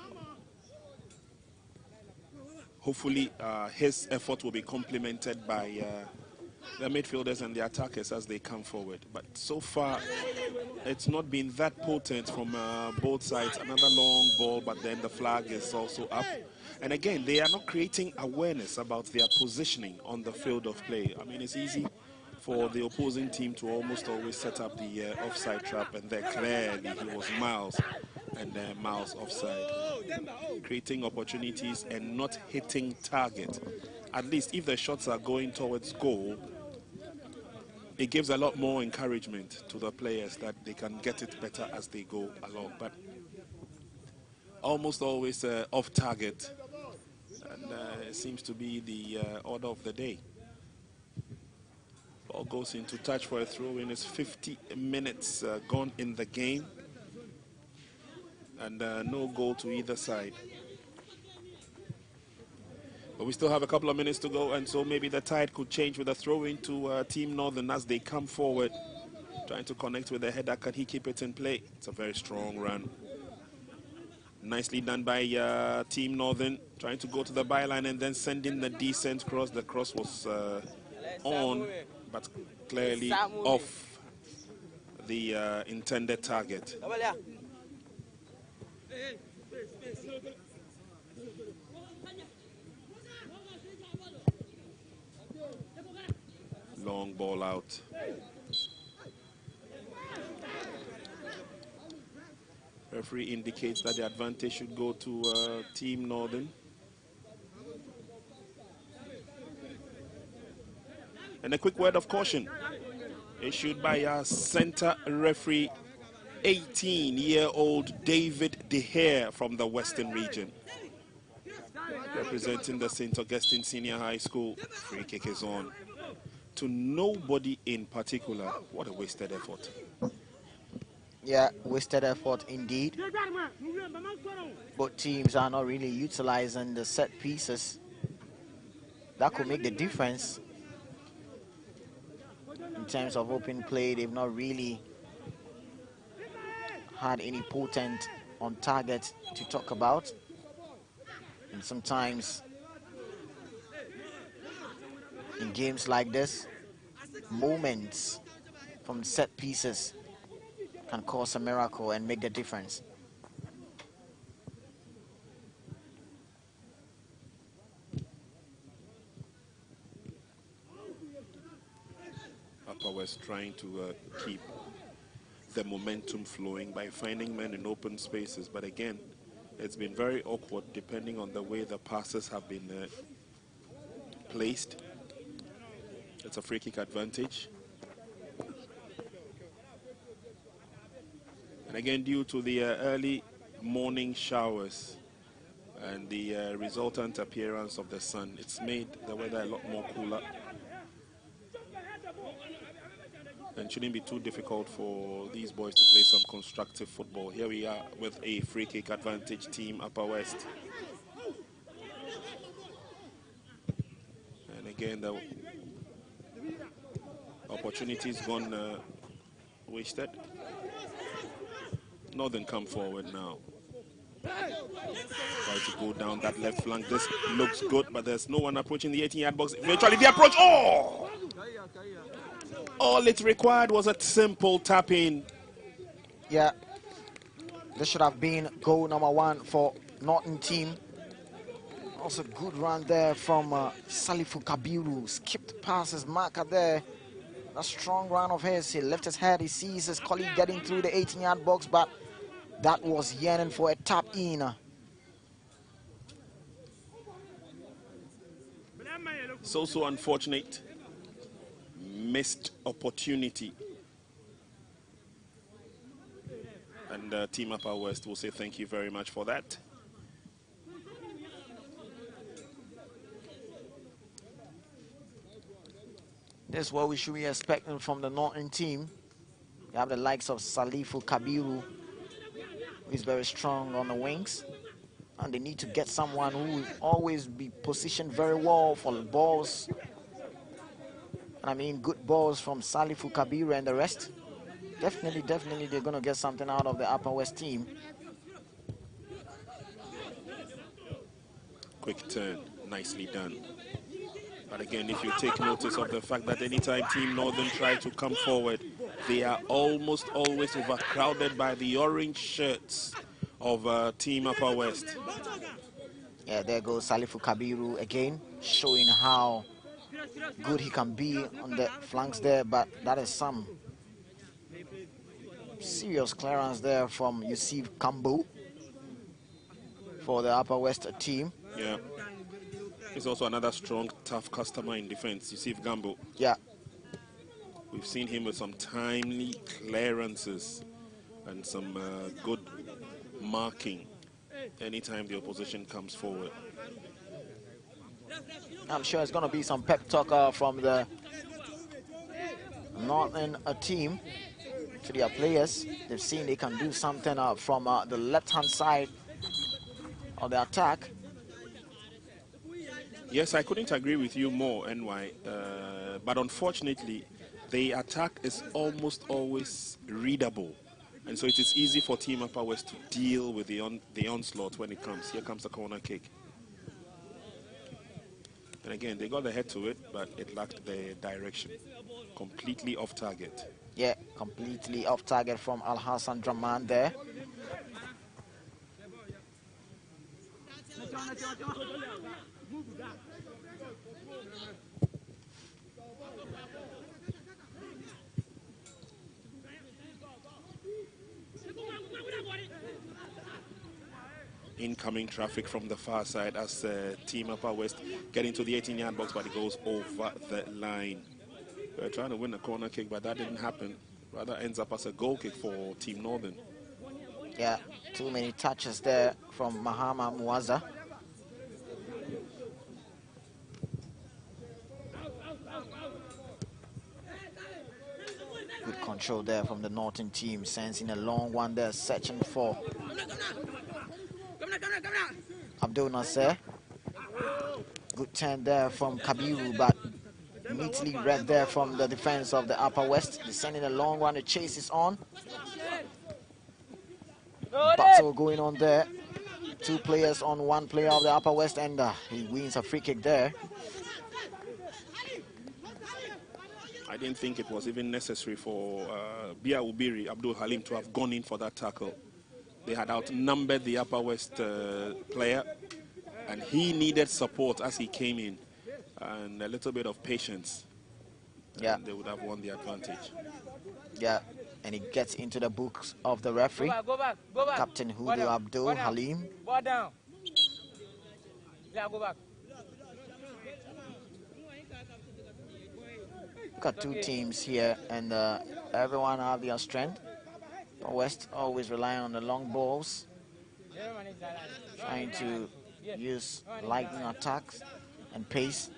hopefully his effort will be complemented by the midfielders and the attackers as they come forward. But so far, it's not been that potent from both sides. Another long ball, but then the flag is also up. And again, they are not creating awareness about their positioning on the field of play. I mean, it's easy for the opposing team to almost always set up the offside trap, and there clearly he was miles and miles offside, creating opportunities and not hitting target. At least if the shots are going towards goal, it gives a lot more encouragement to the players that they can get it better as they go along. But almost always off target, and it seems to be the order of the day. Ball goes into touch for a throw in. It's 50 minutes gone in the game, and no goal to either side. But we still have a couple of minutes to go, and so maybe the tide could change with a throw into Team Northern as they come forward, trying to connect with the header. Can he keep it in play? It's a very strong run. Nicely done by Team Northern, trying to go to the byline and then send in the decent cross. The cross was on, but clearly off the intended target. Long ball out. Referee indicates that the advantage should go to Team Northern. And a quick word of caution issued by our center referee, 18-year-old David De Gea from the Western region. Representing the St. Augustine Senior High School. Free kick is on. To nobody in particular. What a wasted effort.
Yeah, wasted effort indeed. Both teams are not really utilizing the set pieces. That could make the difference. In terms of open play, they've not really had any potent on target to talk about. And sometimes in games like this, moments from set pieces can cause a miracle and make the difference.
Upper West trying to keep the momentum flowing by finding men in open spaces. But again, it's been very awkward depending on the way the passes have been placed. It's a free kick advantage. And again, due to the early morning showers and the resultant appearance of the sun, it's made the weather a lot more cooler. And shouldn't be too difficult for these boys to play some constructive football. Here we are with a free kick advantage, Team Upper West. And again, the opportunity's gone wasted. Northern come forward now. Try to go down that left flank. This looks good, but there's no one approaching the 18-yard box. Eventually, the approach. Oh! All it required was a simple tap-in.
Yeah, this should have been goal number 1 for Northern team. Also good run there from Salifu Kabiru. Skipped past his marker there. A strong run of his. He lifted his head. He sees his colleague getting through the 18-yard box, but that was yearning for a tap-in.
So unfortunate. Missed opportunity. And Team Upper West will say thank you very much for that.
This is what we should be expecting from the Northern team. You have the likes of Salifu Kabiru, who is very strong on the wings. And they need to get someone who will always be positioned very well for the balls. I mean, good balls from Salifu Kabiru and the rest. Definitely they're going to get something out of the Upper West team.
Quick turn, nicely done. But again, if you take notice of the fact that anytime Team Northern try to come forward, they are almost always overcrowded by the orange shirts of Team Upper West.
Yeah, there goes Salifu Kabiru again, showing how good he can be on the flanks there, but that is some serious clearance there from Yusuf Kambu for the Upper West team.
Yeah. He's also another strong, tough customer in defense, Yusuf Gambo.
Yeah.
We've seen him with some timely clearances and some good marking anytime the opposition comes forward.
I'm sure it's going to be some pep talk from the Northern team to their players. They've seen they can do something from the left-hand side of the attack.
Yes, I couldn't agree with you more, NY. But unfortunately, the attack is almost always readable. And so it is easy for Team Upper West to deal with the onslaught when it comes. Here comes the corner kick. And again, they got the head to it, but it lacked the direction. Completely off target.
Yeah, completely off target from Al Hassan Draman there.
Incoming traffic from the far side as Team Upper West get into the 18-yard box, but it goes over the line. We're trying to win a corner kick, but that didn't happen. Rather ends up as a goal kick for Team Northern.
Yeah, too many touches there from Mahama Muaza. Good control there from the Northern team, sensing a long one there, searching for Abdul Nasser. Good turn there from Kabiru, but neatly read there from the defense of the Upper West. They're sending a long one, the chase is on. Battle going on there. two players on one player of the Upper West, and he wins a free kick there.
I didn't think it was even necessary for Bia Ubiri, Abdul Halim, to have gone in for that tackle. They had outnumbered the Upper West player, and he needed support as he came in, and a little bit of patience.
Yeah,
and they would have won the advantage.
Yeah, and he gets into the books of the referee.
Go back.
Captain Hudu Abdul Halim.
Ball down. Yeah, go back.
Got two teams here, and everyone have their strength. West always relying on the long balls, trying to use lightning attacks and pace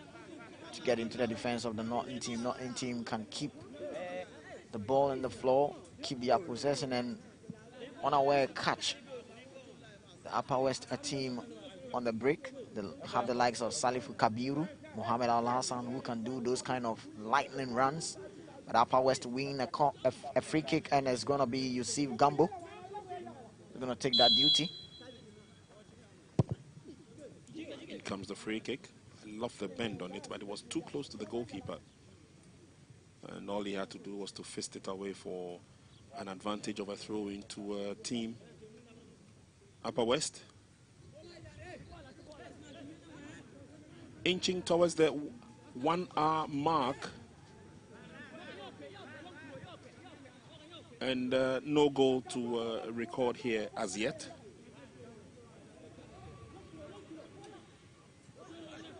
to get into the defense of the Northern team. Northern team can keep the ball in the floor, keep their possession, and unaware catch the Upper West a team on the break. They have the likes of Salifu Kabiru, Mohamed Al Hassan, who can do those kind of lightning runs. But Upper West win a free kick, and it's going to be Yusuf Gambo. We're going to take that duty.
Here comes the free kick. I love the bend on it, but it was too close to the goalkeeper. And all he had to do was to fist it away for an advantage of a throw into team Upper West. Inching towards the 1 hour mark. And no goal to record here as yet.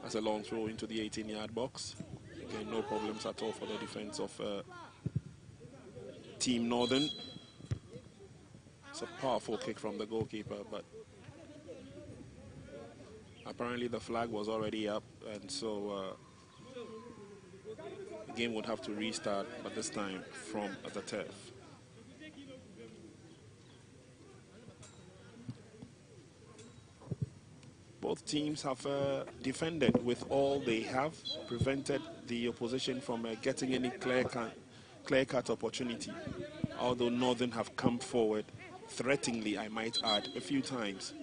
That's a long throw into the 18-yard box. Again, no problems at all for the defense of Team Northern. It's a powerful kick from the goalkeeper, but apparently the flag was already up, and so the game would have to restart, but this time from the turf. Both teams have defended with all they have, prevented the opposition from getting any clear-cut opportunity, although Northern have come forward threateningly, I might add, a few times,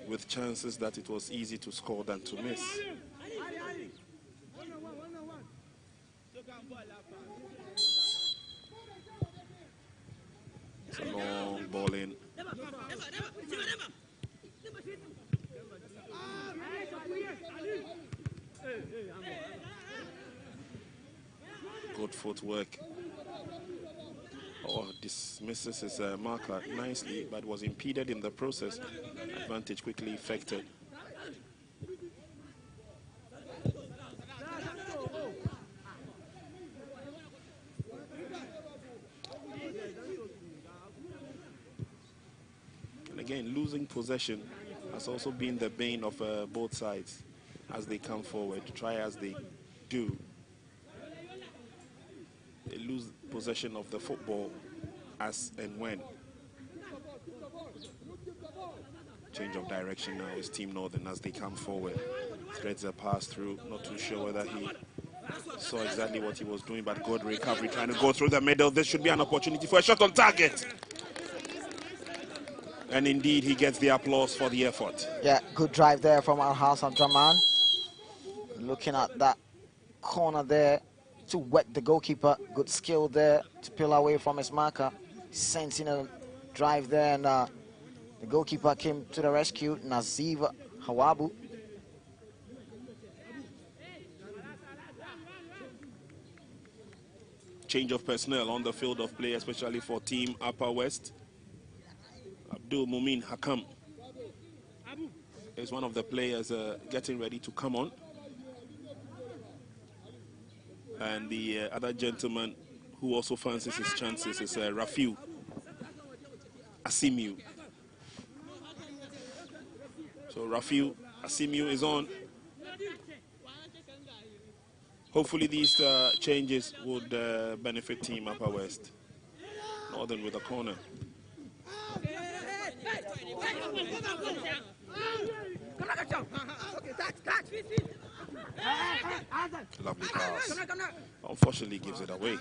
with chances that it was easy to score than to miss. It's a long ball in. Good footwork. Oh, dismisses his marker nicely, but was impeded in the process. Advantage quickly effected. And again, losing possession has also been the bane of both sides as they come forward, try as they do. They lose possession of the football as and when. Change of direction now is Team Northern as they come forward. Threads a pass through, not too sure whether he saw exactly what he was doing, but good recovery, trying to go through the middle. This should be an opportunity for a shot on target. And indeed, he gets the applause for the effort.
Yeah, good drive there from Al Hassan Draman. Looking at that corner there to wet the goalkeeper. Good skill there to peel away from his marker. Sensing a drive there, and the goalkeeper came to the rescue, Naziv Hawabu.
Change of personnel on the field of play, especially for Team Upper West. Abdul Mumin Hakam is one of the players getting ready to come on. And the other gentleman who also fancies his chances is Rafiu Asimiu. So Rafiu Asimiu is on. Hopefully these changes would benefit Team Upper West. Northern with a corner. Lovely pass. Unfortunately gives it away.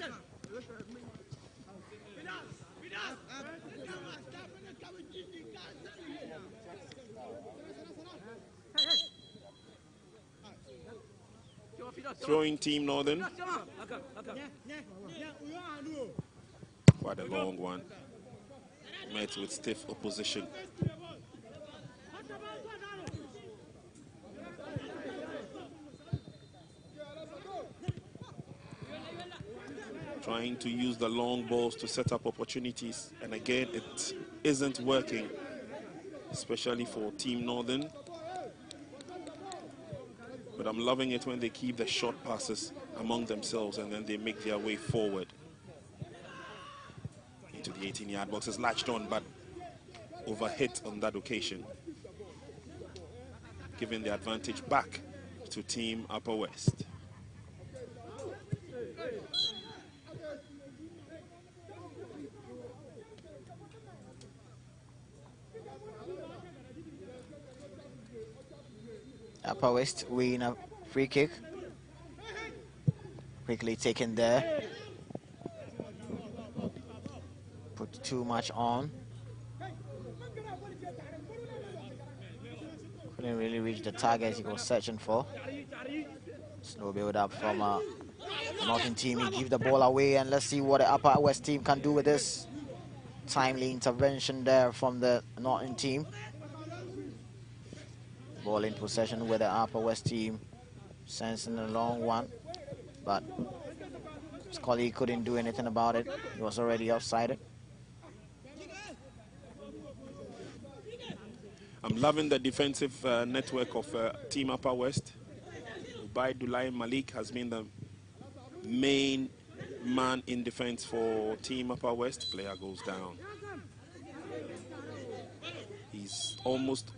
throwing team Northern. Quite a long one. Met with stiff opposition. Trying to use the long balls to set up opportunities, and again it isn't working, especially for Team Northern. But I'm loving it when they keep the short passes among themselves and then they make their way forward into the 18-yard box. It's latched on but overhit on that occasion, giving the advantage back to Team Upper West.
Upper West win a free kick. Quickly taken there. Put too much on. Couldn't really reach the target he was searching for. Slow build up from the Northern team. He give the ball away, and let's see what the Upper West team can do with this. Timely intervention there from the Northern team. Ball in possession with the Upper West team, sensing a long one, but his colleague couldn't do anything about it. He was already offside.
I'm loving the defensive network of Team Upper West. Ubaidullah Malik has been the main man in defense for Team Upper West. Player goes down. He's almost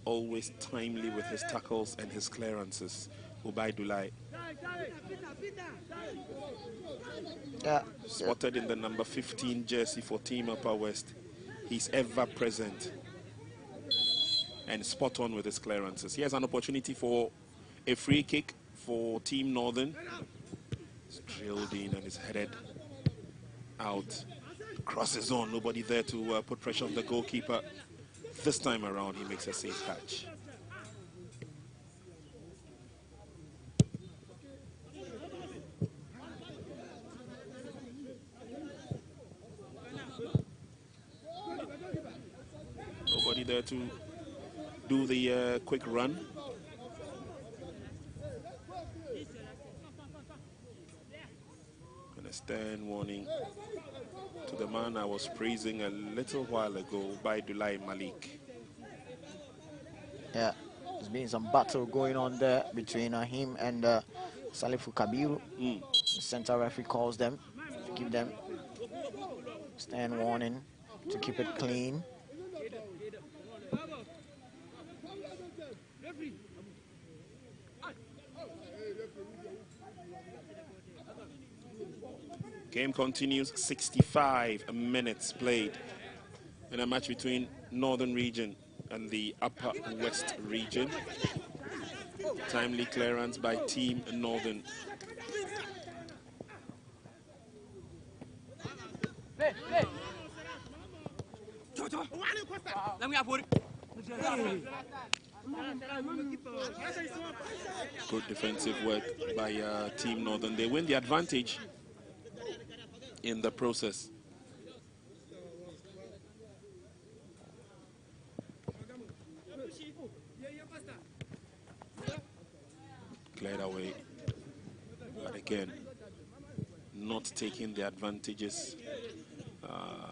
always timely with his tackles and his clearances. Ubaidullah.
Yeah.
Spotted in the number 15 jersey for Team Upper West. He's ever present and spot on with his clearances. He has an opportunity for a free kick for Team Northern. It's drilled in and is headed out. Crosses on, nobody there to put pressure on the goalkeeper. This time around, he makes a safe catch. Nobody there to do the quick run. And a stern warning to the man I was praising a little while ago, Ubaidullah Malik.
Yeah, there's been some battle going on there between him and Salifu Kabiru. The center referee calls them to give them stern warning to keep it clean.
Game continues, 65 minutes played in a match between Northern Region and the Upper West Region. Timely clearance by Team Northern. Good defensive work by Team Northern. They win the advantage in the process. Cleared away, but again, not taking the advantages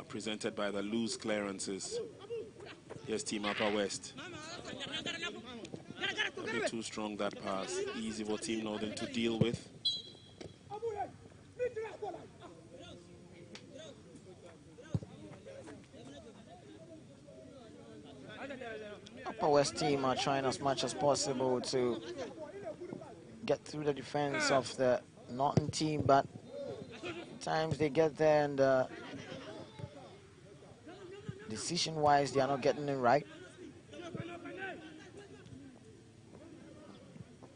presented by the loose clearances. Here's Team Upper West. A bit too strong, that pass. Easy for Team Northern to deal with.
Upper West team are trying as much as possible to get through the defense of the Northern team, but at times they get there and decision-wise they are not getting it right.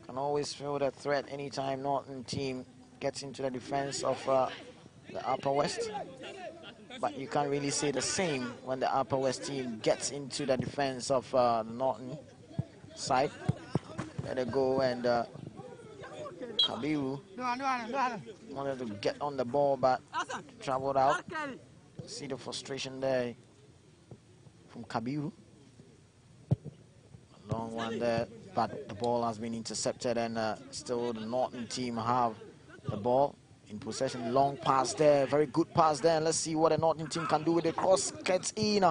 Can always feel the threat anytime Northern team gets into the defense of the Upper West. But you can't really say the same when the Upper West team gets into the defense of the Northern side. Let it go and Kabiru wanted to get on the ball, but traveled out. See the frustration there from Kabiru. A long one there, but the ball has been intercepted, and still the Norton team have the ball in possession. Long pass there, very good pass there. Let's see what the Norton team can do with the cross. Gets in,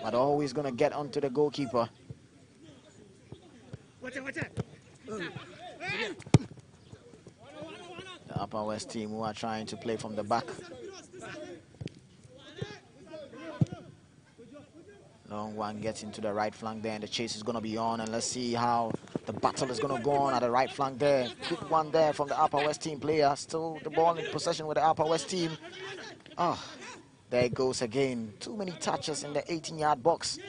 but always going to get onto the goalkeeper. The Upper West team who are trying to play from the back. Long one gets into the right flank there, and the chase is going to be on. And let's see how the battle is going to go on at the right flank there. Good one there from the Upper West team player. Still the ball in possession with the Upper West team. Oh, there it goes again. Too many touches in the 18-yard box.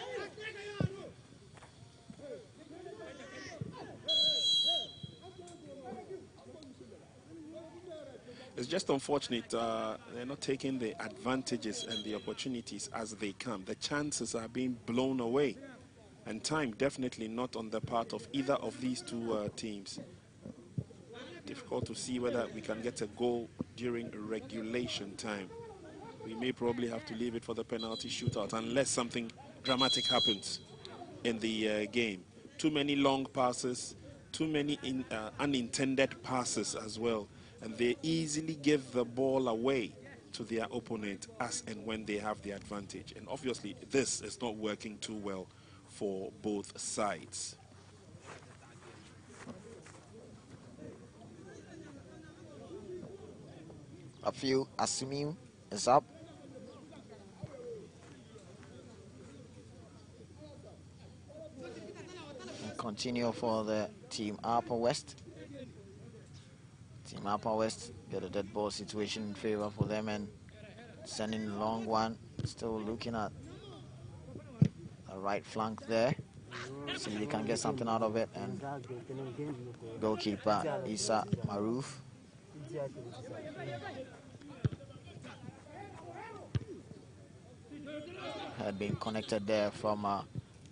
It's just unfortunate they're not taking the advantages and the opportunities as they come. The chances are being blown away, and time definitely not on the part of either of these two teams. Difficult to see whether we can get a goal during regulation time. We may probably have to leave it for the penalty shootout unless something dramatic happens in the game. Too many long passes, too many unintended passes as well. And they easily give the ball away to their opponent as and when they have the advantage. And obviously, this is not working too well for both sides.
A few Asimiu is up. And continue for the team Upper West. Team Upper West get a dead ball situation in favor for them and sending a long one. Still looking at a right flank there. See if they can get something out of it. And goalkeeper Isa Maruf. Had been connected there from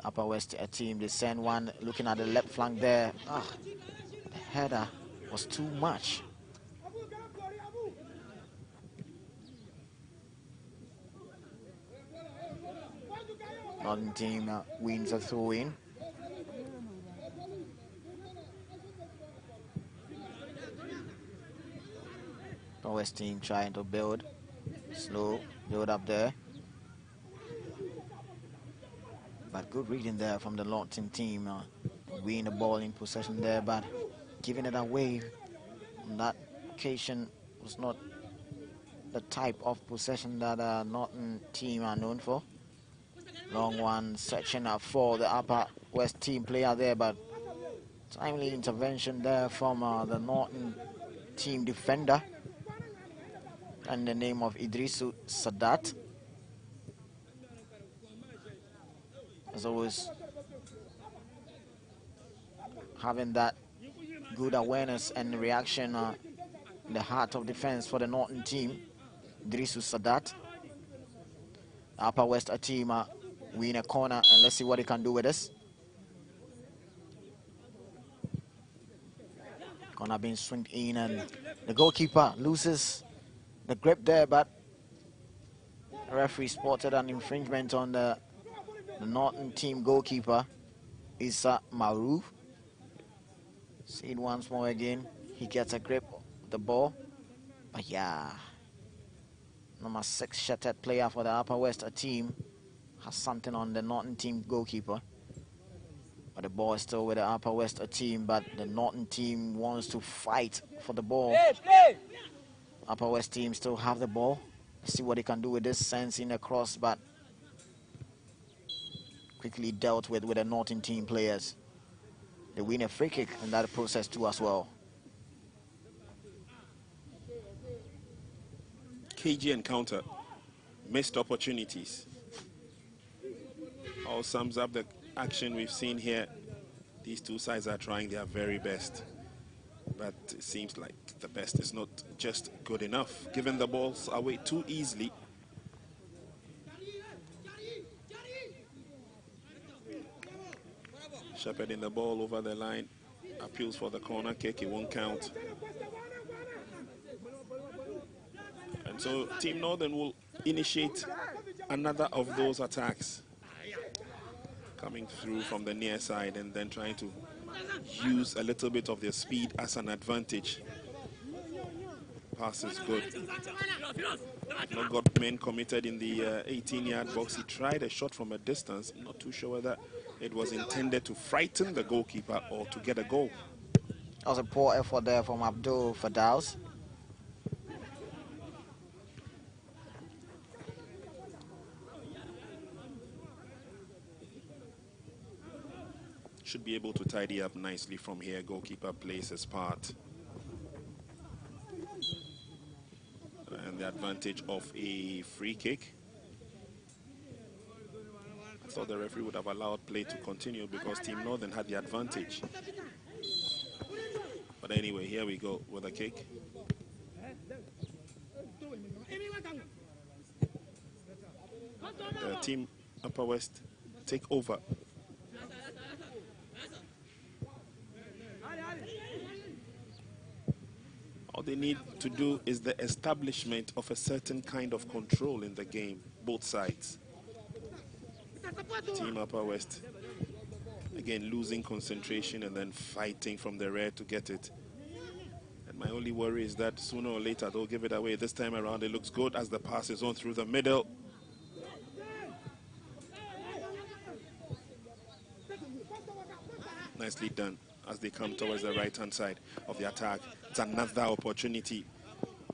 Upper West team. They send one looking at the left flank there. The header was too much. Northern team wins a throw-in. The West team trying to build. Slow build up there. But good reading there from the Norton team. Winning the ball in possession there, but giving it away on that occasion was not the type of possession that Norton team are known for. Long one searching up for the Upper West team player there, but timely intervention there from the Norton team defender and the name of Idrisu Sadat. As always, having that good awareness and reaction in the heart of defense for the Norton team. Idrisu Sadat. Upper West team win a corner, and let's see what he can do with this. Corner being swung in, and the goalkeeper loses the grip there, but the referee spotted an infringement on the Norton team goalkeeper, Isa Maruf. See it once more again. He gets a grip of the ball, but yeah, number 6 shattered player for the Upper West team has something on the Norton team goalkeeper. But the ball is still with the Upper West team, but the Norton team wants to fight for the ball. Upper West team still have the ball. Let's see what they can do with this, sensing across, but quickly dealt with the Norton team players. They win a free kick in that process too as well.
KG encounter, missed opportunities. All sums up the action we've seen here. These two sides are trying their very best, but it seems like the best is not just good enough, giving the balls away too easily. Shepherding the ball over the line. appeals for the corner kick. It won't count. And so Team Northern will initiate another of those attacks, coming through from the near side and then trying to use a little bit of their speed as an advantage. Pass is good. Not got men committed in the 18-yard box. He tried a shot from a distance. I'm not too sure whether it was intended to frighten the goalkeeper or to get a goal.
That was a poor effort there from Abdul Fadaus.
Should be able to tidy up nicely from here. Goalkeeper plays his part. And the advantage of a free kick. I thought the referee would have allowed play to continue because Team Northern had the advantage. But anyway, here we go with a kick. Team Upper West take over. All they need to do is the establishment of a certain kind of control in the game, both sides. Team Upper West, again, losing concentration and then fighting from the rear to get it. And my only worry is that sooner or later they'll give it away. This time around it looks good as the pass is on through the middle. Nicely done as they come towards the right-hand side of the attack. It's another opportunity.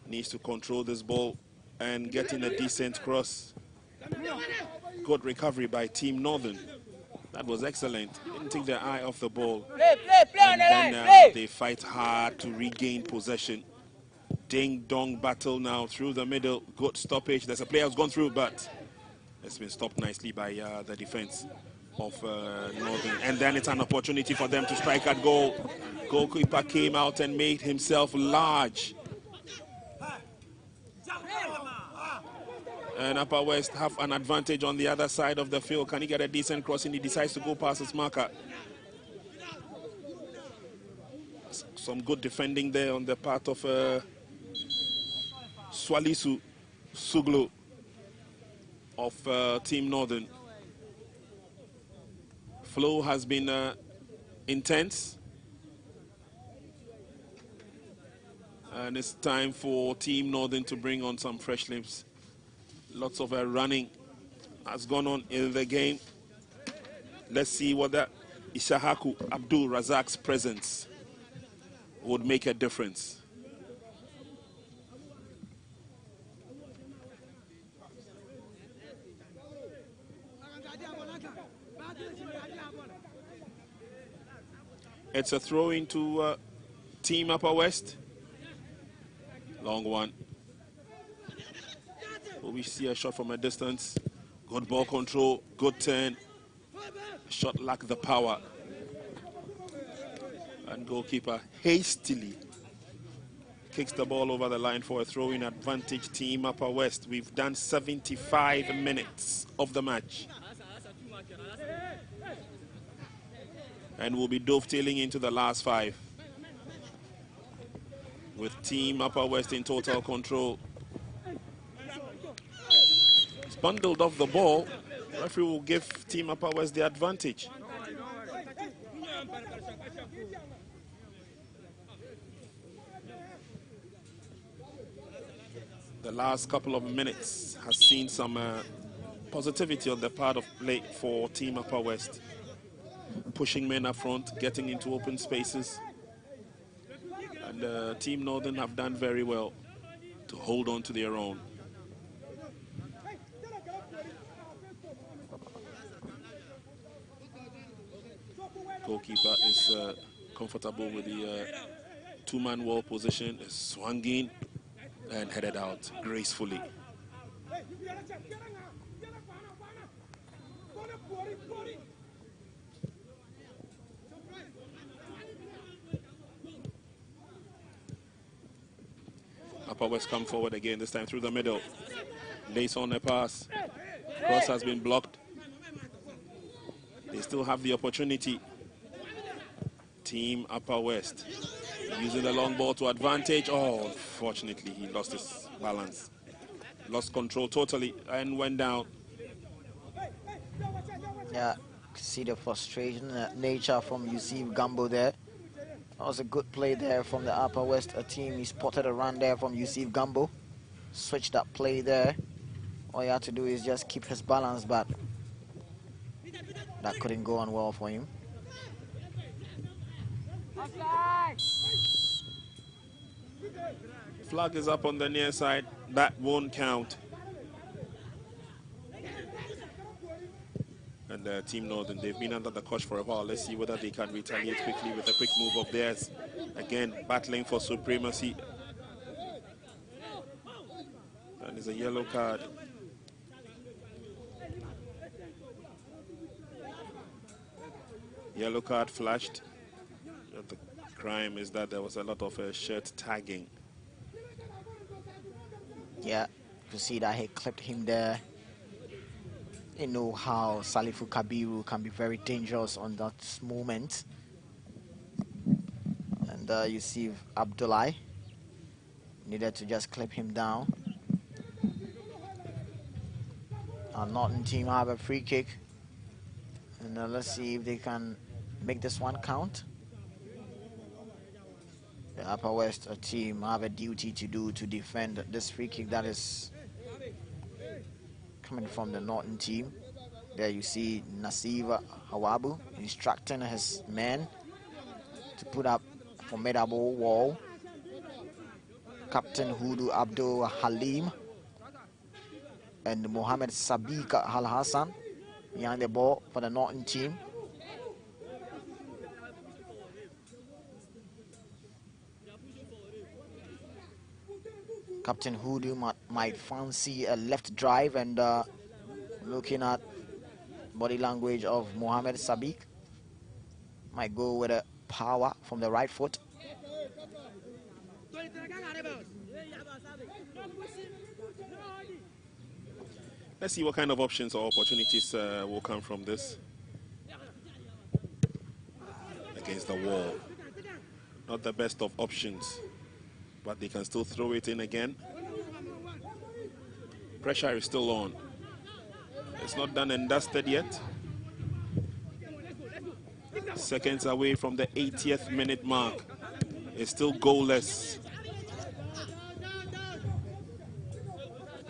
Needs to control this ball and get in a decent cross. Good recovery by Team Northern. That was excellent. Didn't take their eye off the ball. And then they fight hard to regain possession. Ding-dong battle now through the middle. Good stoppage. There's a player who's gone through, but it's been stopped nicely by the defense of Northern. And then it's an opportunity for them to strike at goal. Goalkeeper came out and made himself large. And Upper West have an advantage on the other side of the field. Can he get a decent crossing? He decides to go past his marker. Some good defending there on the part of Swalisu Suglu of Team Northern. Flow has been intense. And it's time for Team Northern to bring on some fresh limbs. Lots of running has gone on in the game. Let's see whether Ishahaku Abdul Razak's presence would make a difference. It's a throw into Team Upper West. Long one. But we see a shot from a distance. Good ball control, good turn. Shot lacked the power. And goalkeeper hastily kicks the ball over the line for a throw-in advantage. Team Upper West. We've done 75 minutes of the match. And we'll be dovetailing into the last 5. With Team Upper West in total control. It's bundled off the ball. Referee will give Team Upper West the advantage. The last couple of minutes has seen some positivity on the part of play for Team Upper West. Pushing men up front, getting into open spaces. And Team Northern have done very well to hold on to their own. Goalkeeper is comfortable with the two-man wall position, is swung in and headed out gracefully. Upper West come forward again, this time through the middle. Lace on the pass. Cross has been blocked. They still have the opportunity. Team Upper West using the long ball to advantage. Oh, unfortunately, he lost his balance. Lost control totally and went down.
Yeah, see the frustration nature from Yusuf Gambo there. That was a good play there from the Upper West team. He spotted a run there from Yusuf Gambo. Switched that play there. All he had to do is just keep his balance, but that couldn't go on well for him.
Flag is up on the near side. That won't count. And Team Northern, they've been under the cosh for a while. Let's see whether they can retaliate quickly with a quick move of theirs. Again, battling for supremacy. And there's a yellow card. Yellow card flashed. The crime is that there was a lot of shirt tagging.
Yeah, you see that he clipped him there. You know how Salifu Kabiru can be very dangerous on that moment. And you see Abdullah needed to just clip him down. Our Norton team have a free kick. And let's see if they can make this one count. The Upper West team have a duty to do to defend this free kick that is coming from the Norton team. There you see Nasiva Hawabu instructing his men to put up a formidable wall. Captain Hudu Abdul Halim and Mohammed Sadiq Al Hassan behind the ball for the Norton team. Captain Hudu might fancy a left drive, and looking at body language of Mohammed Sadiq, might go with a power from the right foot.
Let's see what kind of options or opportunities will come from this. Against the wall. Not the best of options, but they can still throw it in again. Pressure is still on. It's not done and dusted yet. Seconds away from the 80th minute mark. It's still goalless.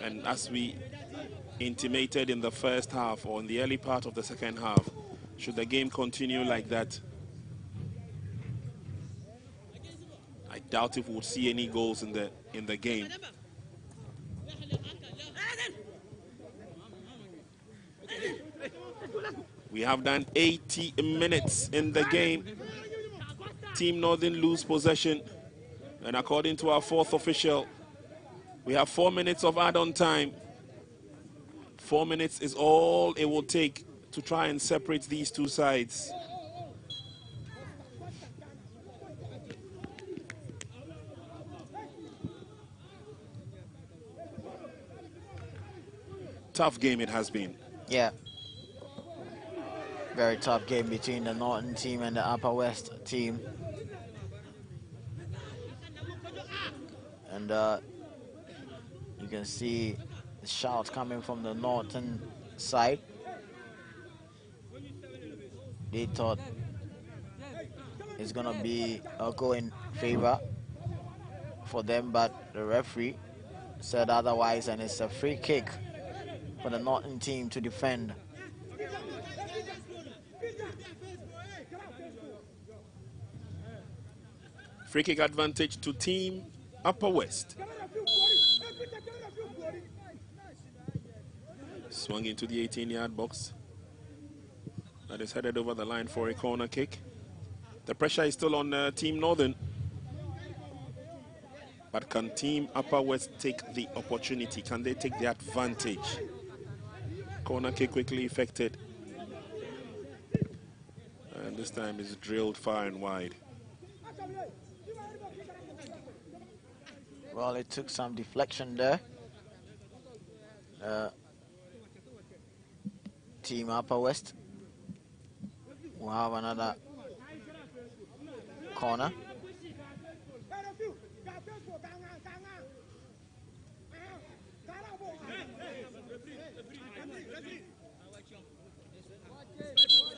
And as we intimated in the first half, or in the early part of the second half, should the game continue like that, I doubt if we'll see any goals in the game. We have done 80 minutes in the game. Team Northern lose possession, and according to our fourth official, we have 4 minutes of add-on time. 4 minutes is all it will take to try and separate these two sides. Tough game it has been.
Yeah. Very tough game between the Norton team and the Upper West team. And you can see the shout coming from the Norton side. They thought it's gonna be a goal in favor for them, but the referee said otherwise, and it's a free kick for the Norton team to defend.
Free kick advantage to Team Upper West. Swung into the 18-yard box. That is headed over the line for a corner kick. The pressure is still on Team Northern. But can Team Upper West take the opportunity? Can they take the advantage? Corner kick quickly effected. And this time is drilled far and wide.
Well, it took some deflection there. Team Upper West will have another corner.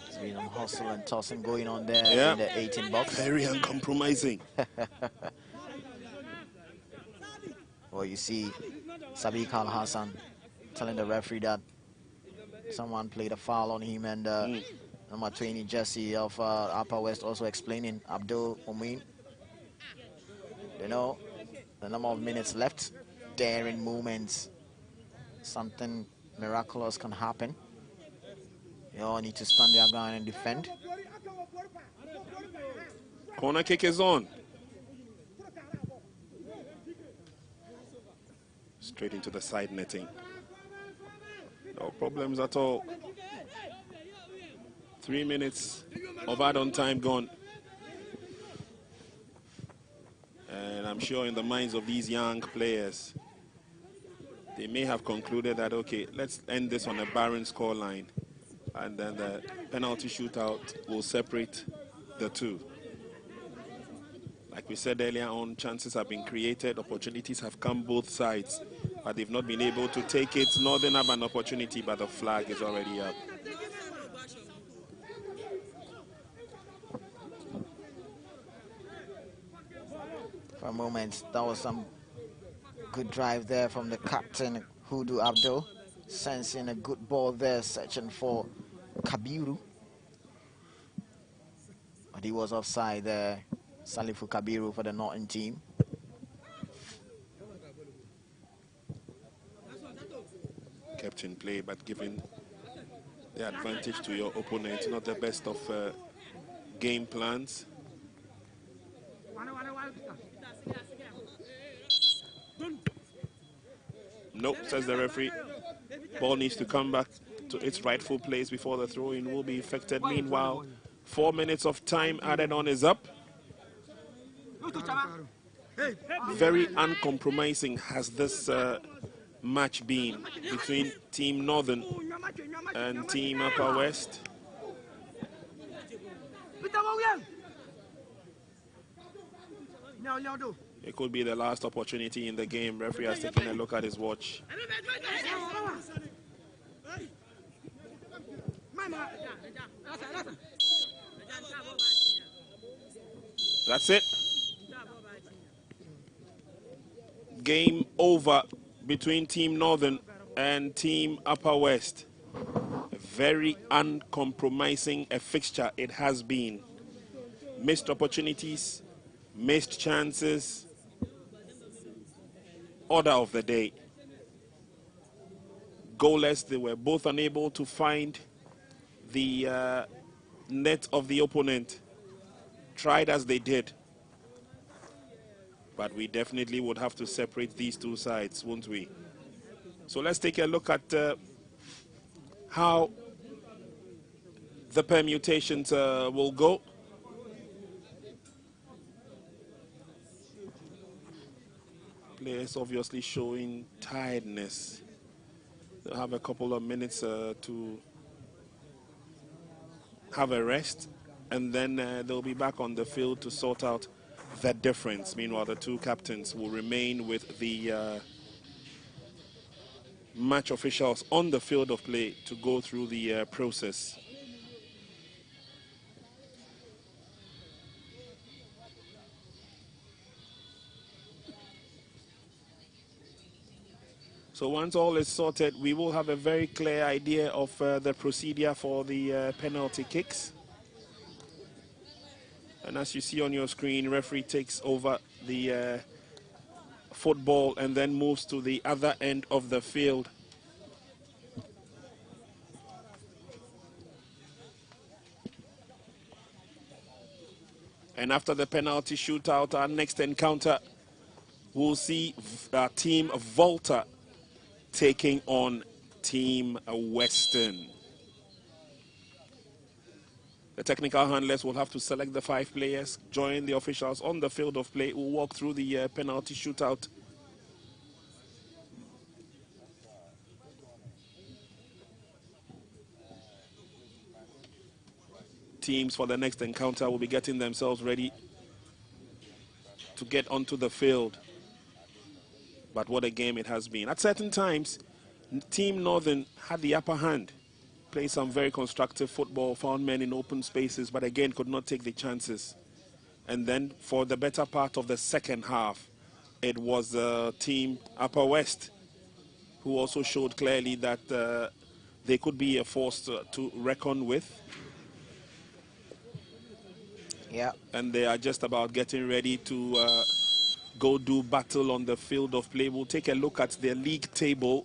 There's been some hustle and tossing going on there
Yeah.
in the 18 box.
Very uncompromising.
Well, you see Sadiq Al Hassan telling the referee that someone played a foul on him, and number 20 Jesse of Upper West also explaining Abdul Umin. You know, the number of minutes left, daring movements, something miraculous can happen. You all need to stand their ground and defend.
Corner kick is on. Straight into the side netting. No problems at all. 3 minutes of add-on time gone. And I'm sure in the minds of these young players, they may have concluded that, okay, let's end this on a barren scoreline. And then the penalty shootout will separate the two. Like we said earlier on, chances have been created, opportunities have come both sides, but they've not been able to take it. Northern have an opportunity, but the flag is already up.
For a moment, that was some good drive there from the captain, Hudu Abdul, sensing a good ball there, searching for Kabiru. But he was offside there, Salifu Kabiru for the Northern team.
Kept in play, but giving the advantage to your opponent, not the best of game plans. Nope, says the referee. Ball needs to come back to its rightful place before the throw-in will be effected. Meanwhile, 4 minutes of time added on is up. Very uncompromising has this match been between Team Northern and Team Upper West. It could be the last opportunity in the game. Referee has taken a look at his watch. That's it. Game over between Team Northern and Team Upper West. A very uncompromising a fixture it has been. Missed opportunities, missed chances. Order of the day. Goalless, they were both unable to find the net of the opponent. Tried as they did. But we definitely would have to separate these two sides, won't we? So let's take a look at how the permutations will go. Players obviously showing tiredness. They'll have a couple of minutes to have a rest, and then they'll be back on the field to sort out that difference. Meanwhile, the two captains will remain with the match officials on the field of play to go through the process. So once all is sorted, we will have a very clear idea of the procedure for the penalty kicks. And as you see on your screen, referee takes over the football and then moves to the other end of the field. And after the penalty shootout, our next encounter, we'll see Team Volta taking on Team Western. The technical handlers will have to select the 5 players, join the officials on the field of play, who will walk through the penalty shootout. Teams for the next encounter will be getting themselves ready to get onto the field. But what a game it has been. At certain times, Team Northern had the upper hand, played some very constructive football, found men in open spaces, but again could not take the chances. And then for the better part of the second half, it was Team Upper West who also showed clearly that they could be a force to reckon with.
Yeah.
And they are just about getting ready to go do battle on the field of play. We'll take a look at their league table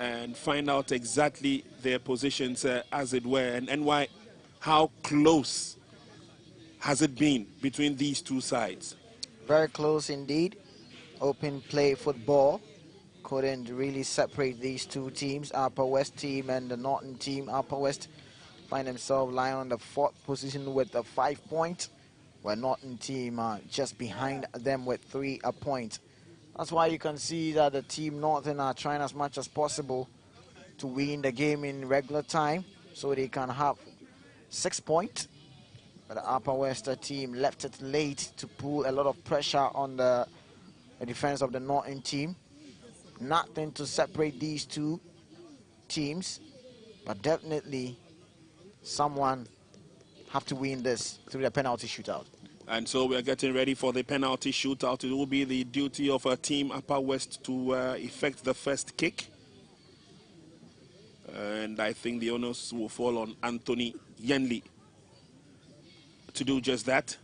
and find out exactly their positions, as it were, and why, how close has it been between these two sides.
Very close indeed. Open play football. Couldn't really separate these two teams, Upper West team and the Northern team. Upper West find themselves lying on the 4th position with a 5 point, where Northern team are just behind them with 3 points. That's why you can see that the team Northern are trying as much as possible to win the game in regular time so they can have 6 points. But the Upper West team left it late to pull a lot of pressure on the defense of the Northern team. Nothing to separate these two teams, but definitely someone have to win this through the penalty shootout.
And so we're getting ready for the penalty shootout. It will be the duty of Team Upper West to effect the first kick. And I think the onus will fall on Anthony Yenli to do just that.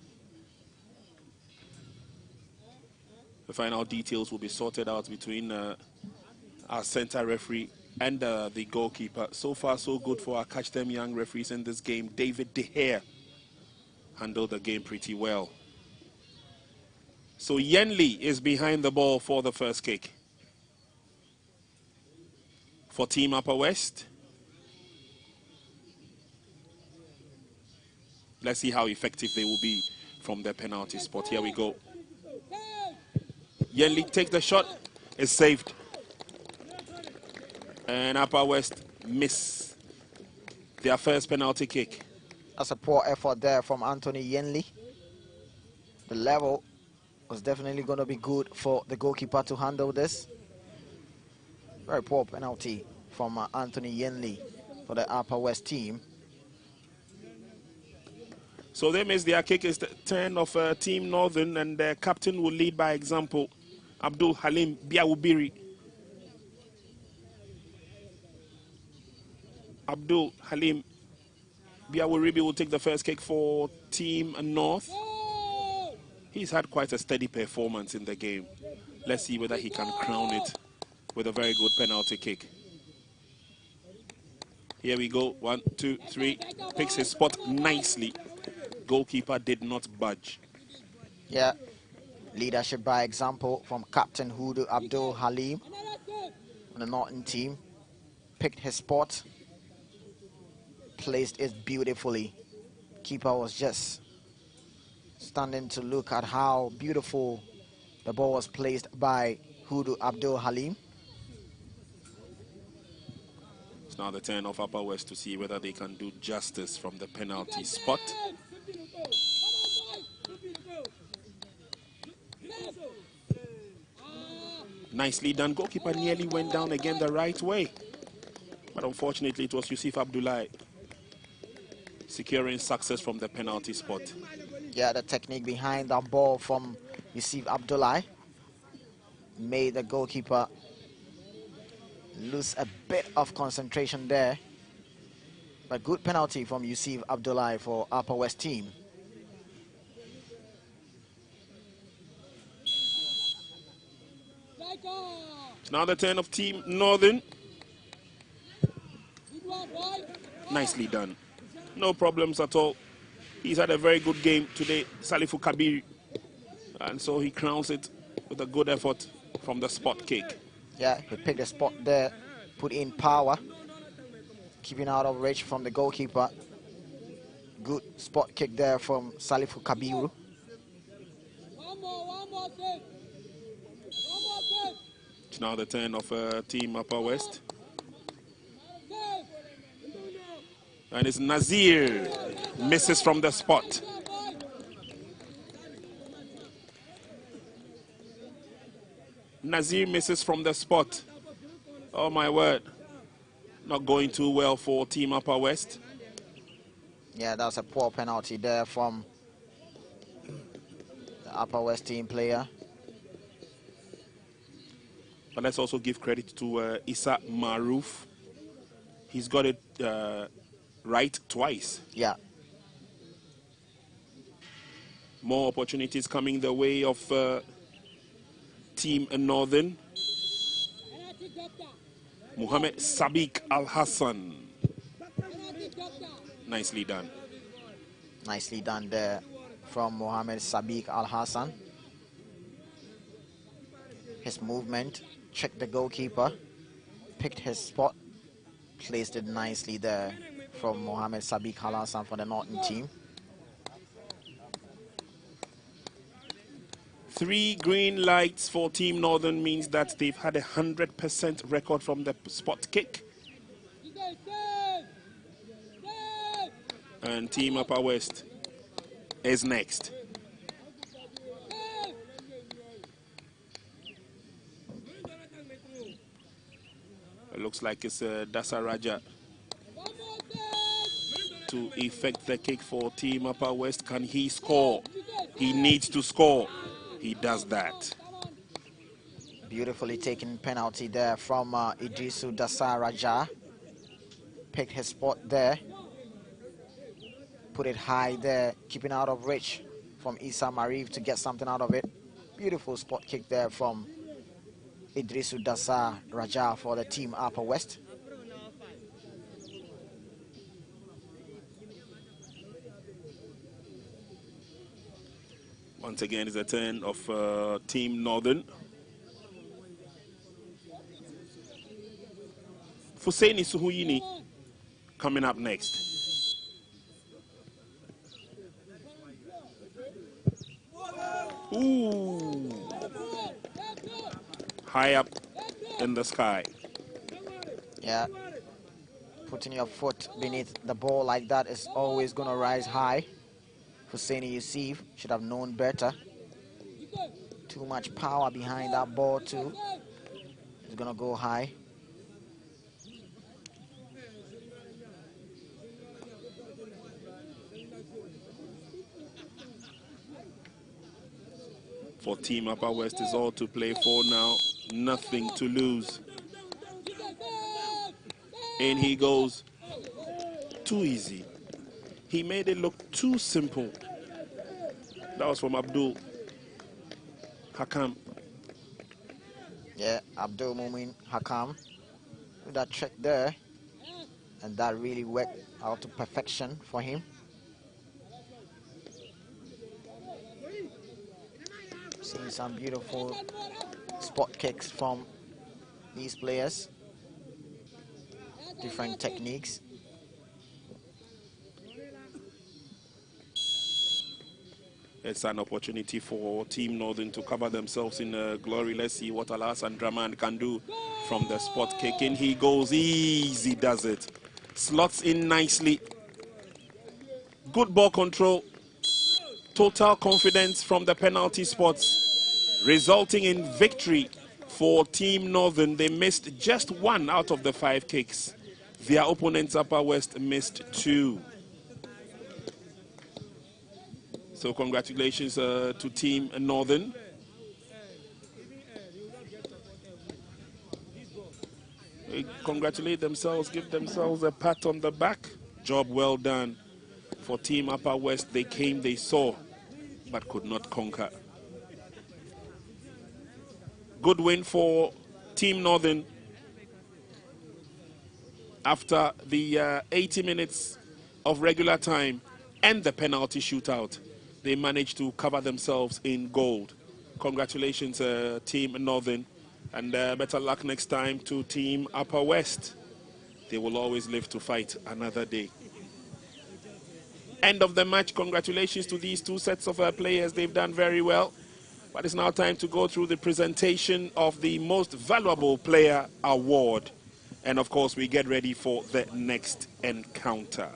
The final details will be sorted out between our center referee and the goalkeeper. So far, so good for our Catch Them Young referees in this game. David De Gea handled the game pretty well. So Yenli is behind the ball for the first kick. For Team Upper West. Let's see how effective they will be from their penalty spot. Here we go. Yenli takes the shot. It's saved. And Upper West miss their first penalty kick.
That's a poor effort there from Anthony Yenli. The level was definitely going to be good for the goalkeeper to handle this. Very poor penalty from Anthony Yenli for the Upper West team.
So they miss their kick. Is the turn of Team Northern, and their captain will lead by example. Abdul Halim Biawubiri. Abdul Halim Biawuribi will take the first kick for Team North. He's had quite a steady performance in the game. Let's see whether he can crown it with a very good penalty kick. Here we go. 1, 2, 3. Picks his spot nicely. Goalkeeper did not budge.
Yeah. Leadership by example from Captain Hudu Abdul Halim on the Northern team. Picked his spot. Placed it beautifully. Keeper was just standing to look at how beautiful the ball was placed by Hudu Abdul Halim.
It's now the turn of Upper West to see whether they can do justice from the penalty spot. Nicely done. Goalkeeper nearly went down again the right way. But unfortunately, it was Yusuf Abdullahi securing success from the penalty spot.
Yeah, the technique behind that ball from Yusuf Abdullahi made the goalkeeper lose a bit of concentration there. But good penalty from Yusuf Abdullahi for Upper West team.
It's now the turn of Team Northern. Nicely done. No problems at all. He's had a very good game today, Salifu Kabir. And so he crowns it with a good effort from the spot kick.
Yeah, he picked the spot there, put in power, keeping out of reach from the goalkeeper. Good spot kick there from Salifu Kabiru.
It's now the turn of Team Upper West. And it's Nazir. Misses from the spot. Nazir misses from the spot. Oh my word. Not going too well for Team Upper West.
Yeah, that's a poor penalty there from the Upper West team player.
But let's also give credit to Issa Maruf. He's got it right twice.
Yeah.
More opportunities coming the way of Team Northern. Mohammed Sadiq Al Hassan. Nicely done.
Nicely done there from Mohammed Sadiq Al Hassan. His movement, checked the goalkeeper, picked his spot, placed it nicely there from Mohammed Sadiq Al Hassan for the Northern team.
3 green lights for Team Northern means that they've had 100% record from the spot kick. And Team Upper West is next. It looks like it's Dasa Raja to effect the kick for Team Upper West. Can he score? He needs to score. He does that.
Beautifully taken penalty there from Idrisu Dasa Raja. Picked his spot there. Put it high there, keeping out of reach from Issa Marif to get something out of it. Beautiful spot kick there from Idrisu Dasa Raja for the Team Upper West.
Once again, it's a turn of Team Northern. Fuseni Suhuyini coming up next. Ooh. High up in the sky.
Yeah. Putting your foot beneath the ball like that is always going to rise high. Husseini Yusuf should have known better. Too much power behind that ball too. It's going to go high.
For Team Upper West is all to play for now. Nothing to lose. In he goes. Too easy. He made it look too simple. That was from Abdul Hakam.
Yeah, Abdul Mumin Hakam with that trick there. And that really worked out to perfection for him. Seeing some beautiful spot kicks from these players. Different techniques.
It's an opportunity for Team Northern to cover themselves in glory. Let's see what Alas and Draman can do from the spot kick. In he goes, easy does it. Slots in nicely. Good ball control. Total confidence from the penalty spots, resulting in victory for Team Northern. They missed just 1 out of the 5 kicks. Their opponents, Upper West, missed 2. So congratulations to Team Northern. They congratulate themselves, give themselves a pat on the back. Job well done. For Team Upper West, they came, they saw, but could not conquer. Good win for Team Northern. After the 80 minutes of regular time and the penalty shootout, they managed to cover themselves in gold. Congratulations, Team Northern, and better luck next time to Team Upper West. They will always live to fight another day. End of the match. Congratulations to these 2 sets of players. They've done very well. But it's now time to go through the presentation of the Most Valuable Player Award. And of course, we get ready for the next encounter.